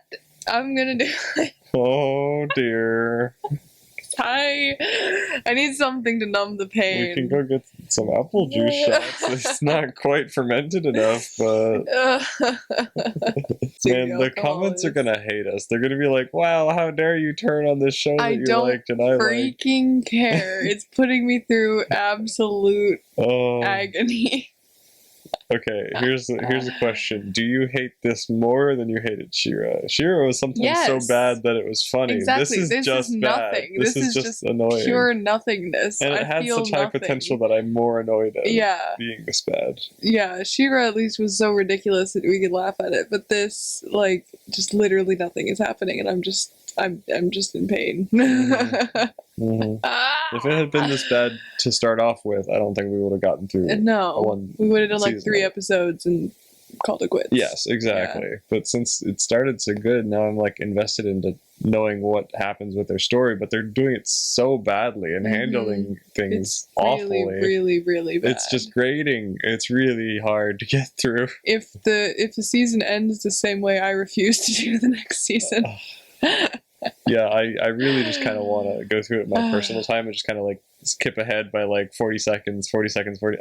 Speaker 1: I'm gonna do it.
Speaker 2: Oh dear.
Speaker 1: I need something to numb the pain.
Speaker 2: We can go get some apple juice shots. It's not quite fermented enough, but man, the comments are gonna hate us. They're gonna be like, "Wow, how dare you turn on this show that
Speaker 1: I
Speaker 2: you
Speaker 1: don't
Speaker 2: liked and I liked."
Speaker 1: freaking care. It's putting me through absolute agony.
Speaker 2: Okay, here's a question: do you hate this more than you hated She-Ra? She-Ra was sometimes so bad that it was funny.
Speaker 1: Exactly.
Speaker 2: This is just
Speaker 1: nothing.
Speaker 2: bad. This is just annoying.
Speaker 1: Pure nothingness.
Speaker 2: And it
Speaker 1: I
Speaker 2: had
Speaker 1: feel
Speaker 2: such high
Speaker 1: nothing.
Speaker 2: potential that I'm more annoyed at being this bad.
Speaker 1: Yeah, She-Ra at least was so ridiculous that we could laugh at it, but this, like, just literally nothing is happening, and I'm just in pain.
Speaker 2: Well, If it had been this bad to start off with, I don't think we would have gotten through.
Speaker 1: No, we would have done like 3
Speaker 2: season.
Speaker 1: episodes and called it quits.
Speaker 2: Yes, exactly.
Speaker 1: Yeah.
Speaker 2: But since it started so good, now I'm like invested into knowing what happens with their story. But they're doing it so badly and handling things
Speaker 1: It's
Speaker 2: awfully.
Speaker 1: really, really bad.
Speaker 2: It's just grating. It's really hard to get through.
Speaker 1: If the season ends the same way, I refuse to do the next season.
Speaker 2: Yeah, I really just kind of want to go through it in my personal time and just kind of like skip ahead by like 40 seconds.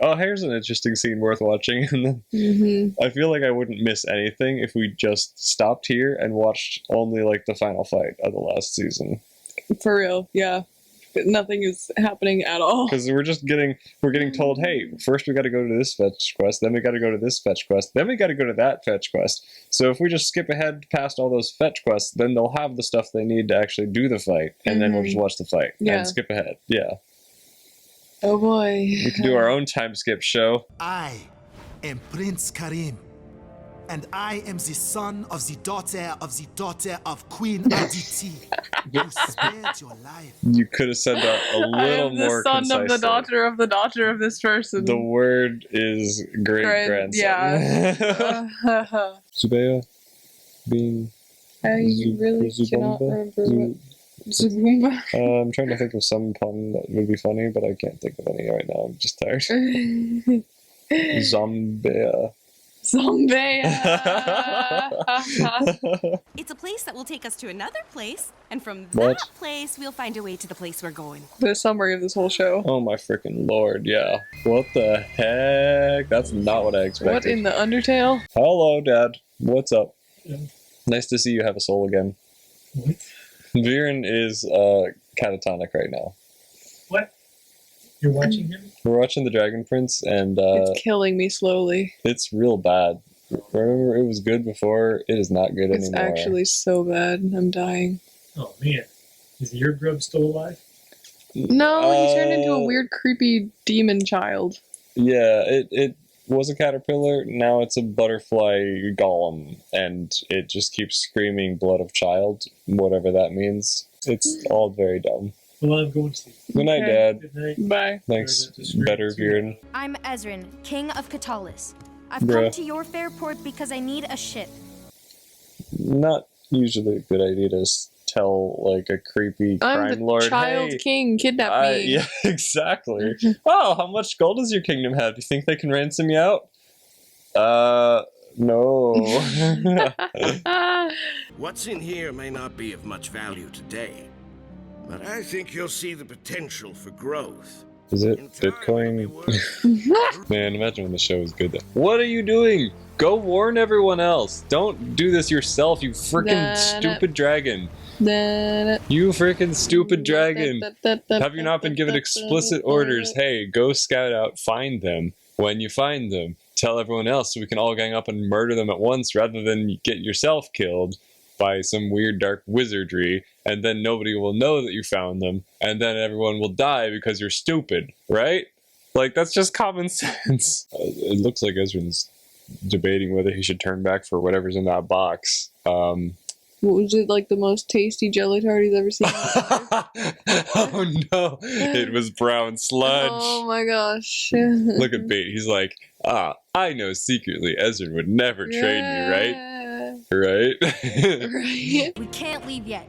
Speaker 2: Oh, here's an interesting scene worth watching. And then I feel like I wouldn't miss anything if we just stopped here and watched only like the final fight of the last season.
Speaker 1: For real, yeah. Nothing is happening at all.
Speaker 2: Because we're getting told, hey, first we got to go to this fetch quest, then we got to go to this fetch quest, then we got to go to that fetch quest. So if we just skip ahead past all those fetch quests, then they'll have the stuff they need to actually do the fight, and then we'll just watch the fight and skip ahead. Yeah.
Speaker 1: Oh boy.
Speaker 2: We can do our own time skip show.
Speaker 4: I am Prince Karim, and I am the son of the daughter of Queen Aditi, who spared your life.
Speaker 2: You could have said that a little more
Speaker 1: I am the son of the
Speaker 2: concisely.
Speaker 1: daughter of this person.
Speaker 2: The word is great grandson.
Speaker 1: Yeah.
Speaker 2: Zubeya being.
Speaker 1: I really cannot remember what. Zubumba.
Speaker 2: I'm trying to think of some pun that would be funny, but I can't think of any right now. I'm just tired. Zombeya.
Speaker 3: It's a place that will take us to another place, and from
Speaker 2: What?
Speaker 3: that place, we'll find a way to the place we're going.
Speaker 1: The summary of this whole show.
Speaker 2: Oh my freaking lord, yeah. What the heck? That's not what I expected.
Speaker 1: What in the Undertale?
Speaker 2: Hello, Dad. What's up? Nice to see you have a soul again.
Speaker 13: What?
Speaker 2: Viren is catatonic right now.
Speaker 13: What? You're watching him?
Speaker 2: We're watching The Dragon Prince, and
Speaker 1: It's killing me slowly.
Speaker 2: it's real bad. Remember, it was good before. It is not good
Speaker 1: It's
Speaker 2: anymore.
Speaker 1: actually so bad. I'm dying.
Speaker 13: Oh man. Is the eargrub still alive?
Speaker 1: No, he turned into a weird, creepy demon child.
Speaker 2: Yeah, it was a caterpillar. Now it's a butterfly golem, and it just keeps screaming "blood of child," whatever that means. It's all very dumb.
Speaker 13: Well, I'm going to sleep.
Speaker 2: Good night, Dad.
Speaker 13: Good night.
Speaker 1: Bye.
Speaker 2: Thanks, better Viren.
Speaker 8: I'm Ezrin, King of Katalis. I've
Speaker 2: Bruh.
Speaker 8: come to your fair port because I need a ship.
Speaker 2: Not usually a good idea to tell like a creepy
Speaker 1: I'm
Speaker 2: crime
Speaker 1: the
Speaker 2: lord,
Speaker 1: child
Speaker 2: hey,
Speaker 1: king. Kidnap me.
Speaker 2: yeah, exactly. Oh, how much gold does your kingdom have? You think they can ransom you out? No.
Speaker 6: What's in here may not be of much value today, but I think you'll see the potential for growth.
Speaker 2: Is it Bitcoin? Man, imagine when the show is good. What are you doing? Go warn everyone else. Don't do this yourself, you freaking stupid dragon. You freaking stupid dragon. Have you not been given explicit orders? Hey, go scout out, find them. When you find them, tell everyone else so we can all gang up and murder them at once rather than get yourself killed by some weird dark wizardry, and then nobody will know that you found them, and then everyone will die because you're stupid, right? Like, that's just common sense. It looks like Ezra's debating whether he should turn back for whatever's in that box.
Speaker 1: Was it like the most tasty jelly tart he's ever seen?
Speaker 2: Oh no, it was brown sludge.
Speaker 1: Oh my gosh.
Speaker 2: Look at Bait, he's like, I know secretly Ezra would never trade me, right? Right?
Speaker 1: Right.
Speaker 8: We can't leave yet.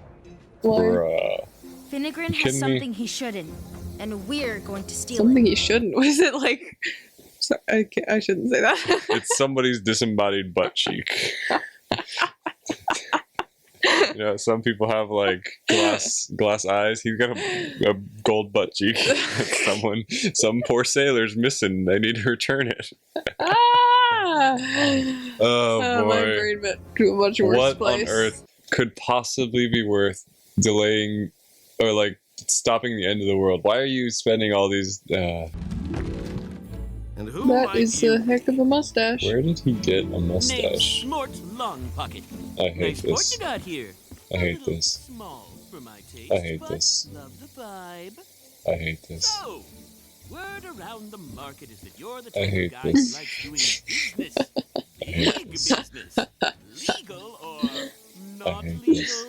Speaker 2: Bruh.
Speaker 8: Finnegan has
Speaker 2: kidding me?
Speaker 8: something he shouldn't, and we're going to steal
Speaker 1: Something
Speaker 8: it.
Speaker 1: he shouldn't. Was it like... Sorry, I shouldn't say that.
Speaker 2: It's somebody's disembodied butt cheek. You know, some people have like glass eyes. He's got a gold butt cheek. Some poor sailor's missing. They need to return it. Oh boy!
Speaker 1: My brain went to a much worse
Speaker 2: What
Speaker 1: place.
Speaker 2: on earth could possibly be worth delaying or like stopping the end of the world? Why are you spending all these?
Speaker 6: And who
Speaker 1: That is a heck of a mustache.
Speaker 2: Where did he get a
Speaker 7: Name's
Speaker 2: mustache?
Speaker 7: Smart Long Pocket.
Speaker 2: I hate
Speaker 7: Nice port
Speaker 2: this.
Speaker 7: you got here.
Speaker 2: I hate this.
Speaker 7: Small for my taste,
Speaker 2: I hate
Speaker 7: but
Speaker 2: this.
Speaker 7: love the vibe.
Speaker 2: I hate this.
Speaker 7: So, word around the market is that you're the
Speaker 2: I
Speaker 7: type
Speaker 2: hate
Speaker 7: of guy
Speaker 2: this.
Speaker 7: who likes doing business.
Speaker 2: I hate
Speaker 7: Big
Speaker 2: this.
Speaker 7: business. Legal or
Speaker 2: I
Speaker 7: not
Speaker 2: hate
Speaker 7: legal.
Speaker 2: this.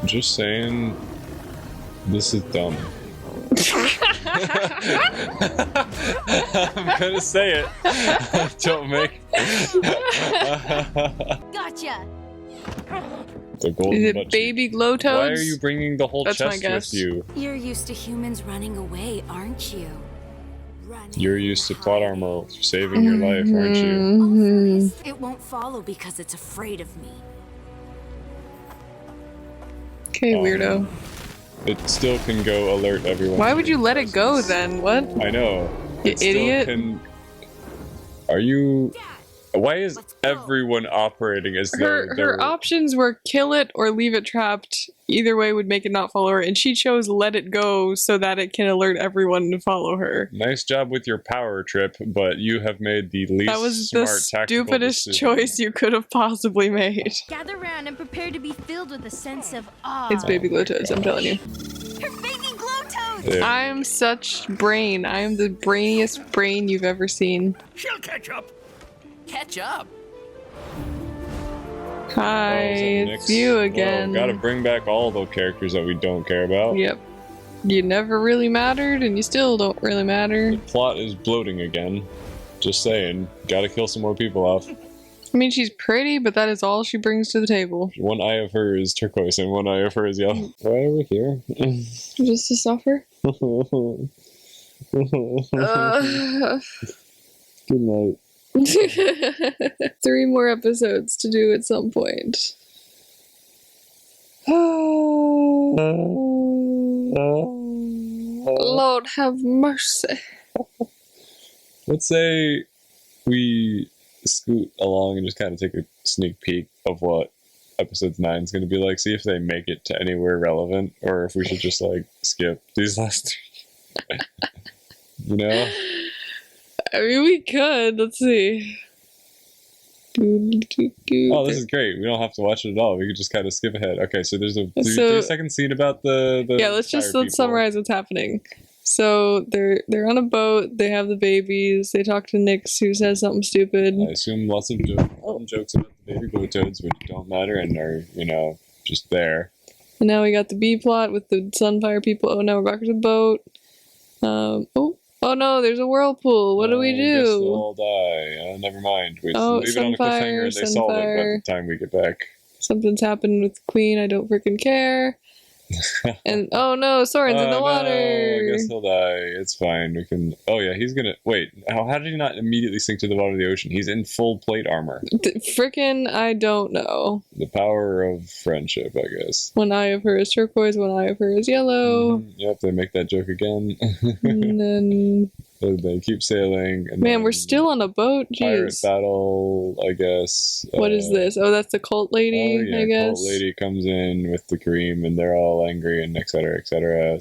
Speaker 2: Just saying, This is dumb. I'm gonna say it. Don't make.
Speaker 8: Gotcha.
Speaker 2: The golden
Speaker 1: Is it
Speaker 2: butt
Speaker 1: baby glow
Speaker 2: cheek. Why are
Speaker 1: toads?
Speaker 2: you bringing the whole
Speaker 1: That's my
Speaker 2: chest
Speaker 1: guess.
Speaker 2: with you?
Speaker 3: You're used to humans running away, aren't you?
Speaker 2: You're used to plot armor saving your life, aren't you?
Speaker 1: Mhm.
Speaker 3: It won't follow because it's afraid of me.
Speaker 1: Okay, weirdo.
Speaker 2: It still can go alert everyone.
Speaker 1: Why would you let it go then? What?
Speaker 2: I know.
Speaker 1: You
Speaker 2: It still
Speaker 1: idiot.
Speaker 2: can... Are you... Why is everyone operating as though
Speaker 1: Her
Speaker 2: they're...
Speaker 1: options were kill it or leave it trapped. Either way would make it not follow her, and she chose let it go so that it can alert everyone to follow her.
Speaker 2: Nice job with your power trip, but you have made the least
Speaker 1: That was
Speaker 2: smart
Speaker 1: the
Speaker 2: tactical
Speaker 1: stupidest
Speaker 2: decision.
Speaker 1: choice you could have possibly made.
Speaker 8: Gather round and prepare to be filled with a sense of awe.
Speaker 1: It's baby glow toads, I'm telling you.
Speaker 8: Her baby glow toads!
Speaker 2: Yeah.
Speaker 1: I am such brain. I am the brainiest brain you've ever seen.
Speaker 6: She'll catch up.
Speaker 5: Catch up.
Speaker 1: Hi,
Speaker 2: Nick's?
Speaker 1: it's you
Speaker 2: Whoa,
Speaker 1: again.
Speaker 2: gotta bring back all the characters that we don't care about.
Speaker 1: Yep. You never really mattered, and you still don't really matter.
Speaker 2: Plot is bloating again. Just saying. Gotta kill some more people off.
Speaker 1: I mean, she's pretty, but that is all she brings to the table.
Speaker 2: One eye of her is turquoise and one eye of her is yellow. Why are we here?
Speaker 1: Just to suffer?
Speaker 2: Good night.
Speaker 1: 3 more episodes to do at some point. Lord have mercy.
Speaker 2: Let's say we scoot along and just kind of take a sneak peek of what episode 9 is going to be like. See if they make it to anywhere relevant, or if we should just like skip these last 3. You know?
Speaker 1: I mean, we could. Let's see.
Speaker 2: Oh, this is great. We don't have to watch it at all. We could just kind of skip ahead. Okay, so there's a 3-second scene about the
Speaker 1: yeah, let's summarize what's happening. So they're on a boat. They have the babies. They talk to Nyx, who says something stupid.
Speaker 2: I assume lots of jokes about the baby glow toads, which don't matter and are, you know, just there.
Speaker 1: And now we got the B plot with the Sunfire people. Oh, now we're back to the boat. Oh no, there's a whirlpool. What do we
Speaker 2: I guess they'll
Speaker 1: do?
Speaker 2: all die. Never mind. We
Speaker 1: Oh,
Speaker 2: leave it on a cliffhanger and they solve it by
Speaker 1: Sunfire.
Speaker 2: the time we get back.
Speaker 1: Something's happened with Queen. I don't freaking care. And oh no, Soren's in the water.
Speaker 2: No, I guess he'll die. It's fine. We can. Oh yeah, he's gonna. Wait, how did he not immediately sink to the bottom of the ocean? He's in full plate armor.
Speaker 1: Frickin' I don't know.
Speaker 2: The power of friendship, I guess.
Speaker 1: One eye of her is turquoise, one eye of her is yellow.
Speaker 2: Yep, they make that joke again.
Speaker 1: And then
Speaker 2: They keep sailing. And
Speaker 1: man,
Speaker 2: then
Speaker 1: we're still on a boat.
Speaker 2: pirate
Speaker 1: Jeez.
Speaker 2: battle, I guess.
Speaker 1: What is this? Oh, that's the cult lady,
Speaker 2: Oh, yeah,
Speaker 1: I guess.
Speaker 2: cult lady comes in with the cream, and they're all angry, and etc. etc.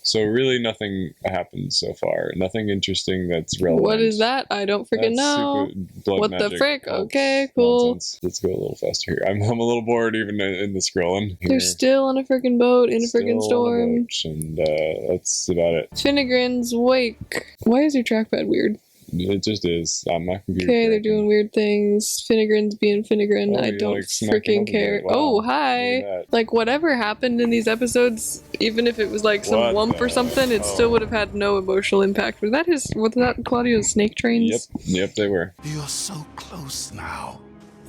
Speaker 2: So really, nothing happens so far. Nothing interesting that's relevant.
Speaker 1: What is that? I don't freaking know.
Speaker 2: Blood
Speaker 1: What the
Speaker 2: magic
Speaker 1: frick?
Speaker 2: cult
Speaker 1: Okay, cool.
Speaker 2: nonsense. Let's go a little faster here. I'm a little bored even in the scrolling.
Speaker 1: They're still on a freaking boat in a freaking
Speaker 2: Still on a
Speaker 1: storm.
Speaker 2: boat, and that's about it.
Speaker 1: Finnegrin's wake. Why is your trackpad weird?
Speaker 2: It just is. My computer.
Speaker 1: Okay, they're doing weird things. Finnegrin's being Finnegrin.
Speaker 2: Oh,
Speaker 1: I
Speaker 2: you,
Speaker 1: don't
Speaker 2: like, smacked him
Speaker 1: freaking
Speaker 2: up a
Speaker 1: care.
Speaker 2: bit. Wow,
Speaker 1: Oh,
Speaker 2: look
Speaker 1: hi.
Speaker 2: at that.
Speaker 1: Like, whatever happened in these episodes, even if it was like some
Speaker 2: What
Speaker 1: wump or
Speaker 2: the-
Speaker 1: something, it still would have had no emotional impact. Was that Claudio's snake trains?
Speaker 2: Yep, they were.
Speaker 4: You're so close now.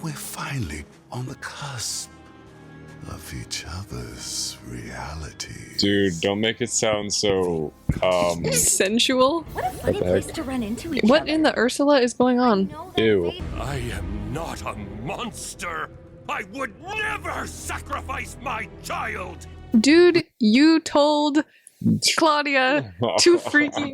Speaker 4: We're finally on the cusp of each other's reality.
Speaker 2: Dude, don't make it sound so
Speaker 1: Sensual?
Speaker 8: What a
Speaker 2: What
Speaker 8: funny
Speaker 2: the
Speaker 8: place
Speaker 2: heck?
Speaker 8: to run into each
Speaker 1: What
Speaker 8: other.
Speaker 1: in the Ursula is going on?
Speaker 2: Ew.
Speaker 6: I am not a monster. I would never sacrifice my child.
Speaker 1: Dude, you told Claudia to freaking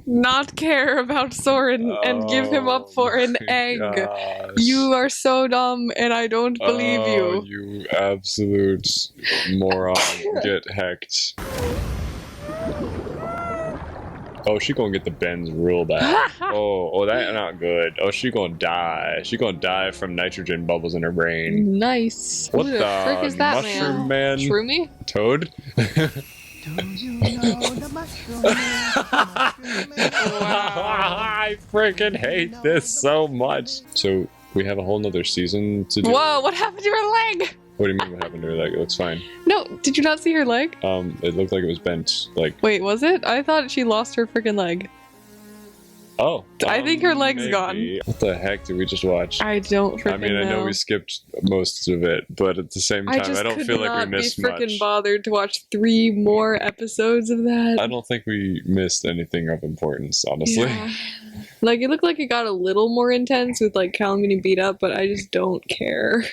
Speaker 1: not care about Soren and give him up for an egg.
Speaker 2: Gosh.
Speaker 1: You are so dumb, and I don't believe
Speaker 2: Oh,
Speaker 1: you.
Speaker 2: you absolute moron. Get hecked. Oh, she gonna get the bends real bad. Oh, that not good. Oh, she gonna die. She gonna die from nitrogen bubbles in her brain.
Speaker 1: Nice.
Speaker 2: What
Speaker 1: Who
Speaker 2: the
Speaker 1: frick is that
Speaker 2: mushroom
Speaker 1: man?
Speaker 2: man?
Speaker 1: Shroomy?
Speaker 2: Toad? I freaking hate this so much. So we have a whole nother season to do.
Speaker 1: Whoa, what happened to your leg?
Speaker 2: What do you mean what happened to her leg? It looks fine.
Speaker 1: No, did you not see her leg?
Speaker 2: It looked like it was bent. Like.
Speaker 1: Wait, was it? I thought she lost her freaking leg.
Speaker 2: Oh.
Speaker 1: I think her leg's
Speaker 2: maybe.
Speaker 1: gone.
Speaker 2: What the heck did we just watch?
Speaker 1: I don't freaking know.
Speaker 2: I mean, I know we skipped most of it, but at the same time, I don't feel like we missed much. I
Speaker 1: could not be freaking bothered to watch 3 more episodes of that.
Speaker 2: I don't think we missed anything of importance, honestly.
Speaker 1: Yeah. Like, it looked like it got a little more intense with, like, Callum getting beat up, but I just don't care.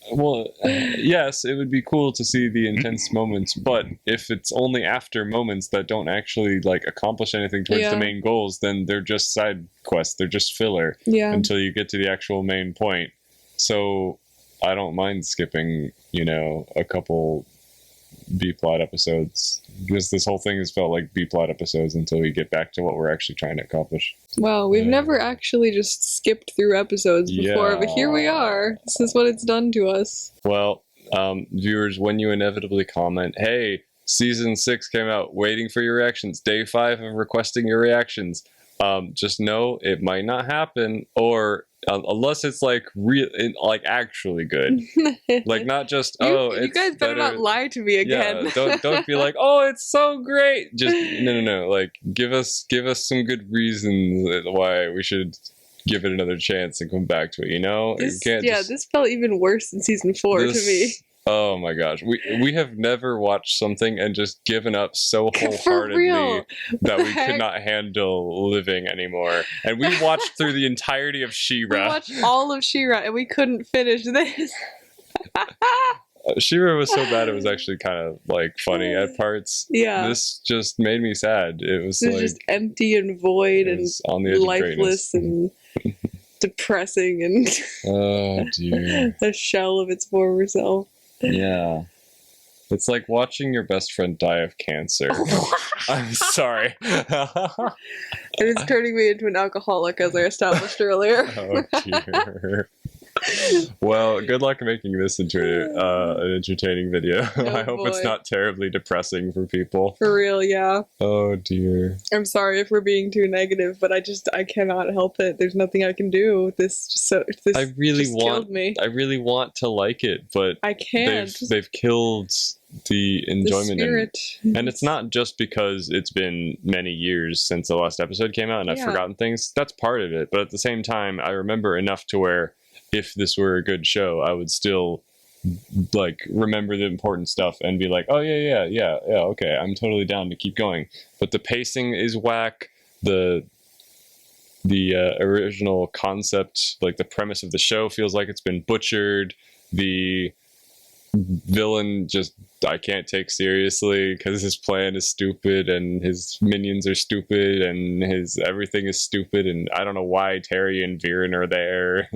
Speaker 2: Well, yes, it would be cool to see the intense moments, but if it's only after moments that don't actually, like, accomplish anything towards the main goals, then they're just side quests. They're just filler until you get to the actual main point. So I don't mind skipping, you know, a couple B-plot episodes, because this whole thing has felt like B-plot episodes until we get back to what we're actually trying to accomplish.
Speaker 1: Well, we've never actually just skipped through episodes before, but here we are. This is what it's done to us.
Speaker 2: Well, viewers, when you inevitably comment, hey, season 6 came out, waiting for your reactions, day 5 of requesting your reactions, just know it might not happen, or unless it's like actually good, like not just
Speaker 1: you guys better not lie to me again.
Speaker 2: Yeah, don't be like, oh, it's so great. Just no. Like give us some good reasons why we should give it another chance and come back to it. You know,
Speaker 1: this felt even worse than season 4 to me.
Speaker 2: Oh my gosh, we have never watched something and just given up so wholeheartedly that we could not handle living anymore. And we watched through the entirety of She-Ra.
Speaker 1: We watched all of She-Ra and we couldn't finish this.
Speaker 2: She-Ra was so bad it was actually kind of like funny at parts.
Speaker 1: Yeah.
Speaker 2: This just made me sad. It was like
Speaker 1: just empty and void and
Speaker 2: on the edge
Speaker 1: lifeless and depressing and
Speaker 2: oh dear.
Speaker 1: A shell of its former self.
Speaker 2: Yeah. It's like watching your best friend die of cancer. I'm sorry.
Speaker 1: And it's turning me into an alcoholic, as I established earlier.
Speaker 2: Oh dear. Well, good luck making this into an entertaining video.
Speaker 1: Oh,
Speaker 2: I hope it's not terribly depressing for people.
Speaker 1: For real, yeah.
Speaker 2: Oh dear.
Speaker 1: I'm sorry if we're being too negative, but I cannot help it. There's nothing I can do.
Speaker 2: I really want to like it, but
Speaker 1: I can't.
Speaker 2: They've killed the enjoyment in it. And it's not just because it's been many years since the last episode came out and I've forgotten things. That's part of it, but at the same time, I remember enough to where if this were a good show, I would still like remember the important stuff and be like, oh yeah, okay, I'm totally down to keep going. But the pacing is whack. The original concept, like the premise of the show, feels like it's been butchered. The villain I can't take seriously because his plan is stupid and his minions are stupid and his everything is stupid, and I don't know why Terry and Viren are there.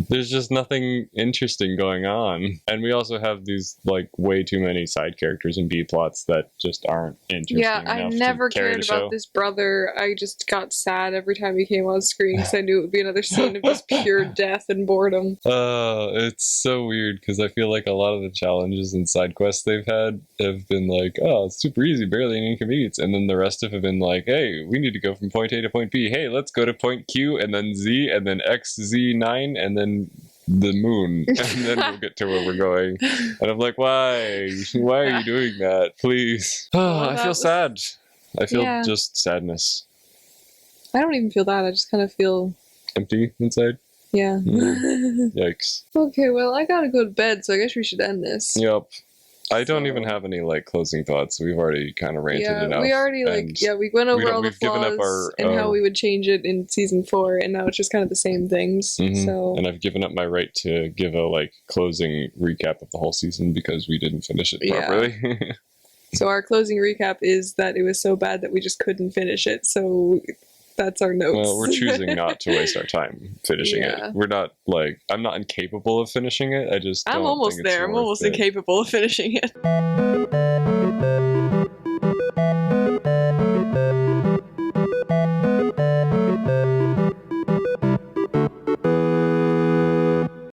Speaker 2: There's just nothing interesting going on, and we also have these like way too many side characters and B plots that just aren't interesting.
Speaker 1: Yeah, I never cared about this brother. I just got sad every time he came on screen because I knew it would be another scene of just pure death and boredom.
Speaker 2: It's so weird because I feel like a lot of the challenges and side quests they've had have been like, oh, it's super easy, barely any inconvenience, and then the rest of it have been like, hey, we need to go from point A to point B, hey, let's go to point Q and then Z and then XZ9 and then the moon and then we'll get to where we're going. And I'm like, why are you doing that, please? I feel sad. I feel just sadness.
Speaker 1: I don't even feel that. I just kind of feel
Speaker 2: empty inside.
Speaker 1: Yeah.
Speaker 2: Yikes.
Speaker 1: Okay, well, I gotta go to bed, so I guess we should end this.
Speaker 2: Yep. I don't even have any like closing thoughts. We've already kind of ranted enough.
Speaker 1: We already we went over all the flaws and how we would change it in season 4, and now it's just kind of the same things. So
Speaker 2: and I've given up my right to give a like closing recap of the whole season because we didn't finish it properly.
Speaker 1: So our closing recap is that it was so bad that we just couldn't finish it. So that's our notes.
Speaker 2: Well, we're choosing not to waste our time finishing it. We're not like, I'm not incapable of finishing it. I'm
Speaker 1: almost there. I'm almost incapable of finishing it.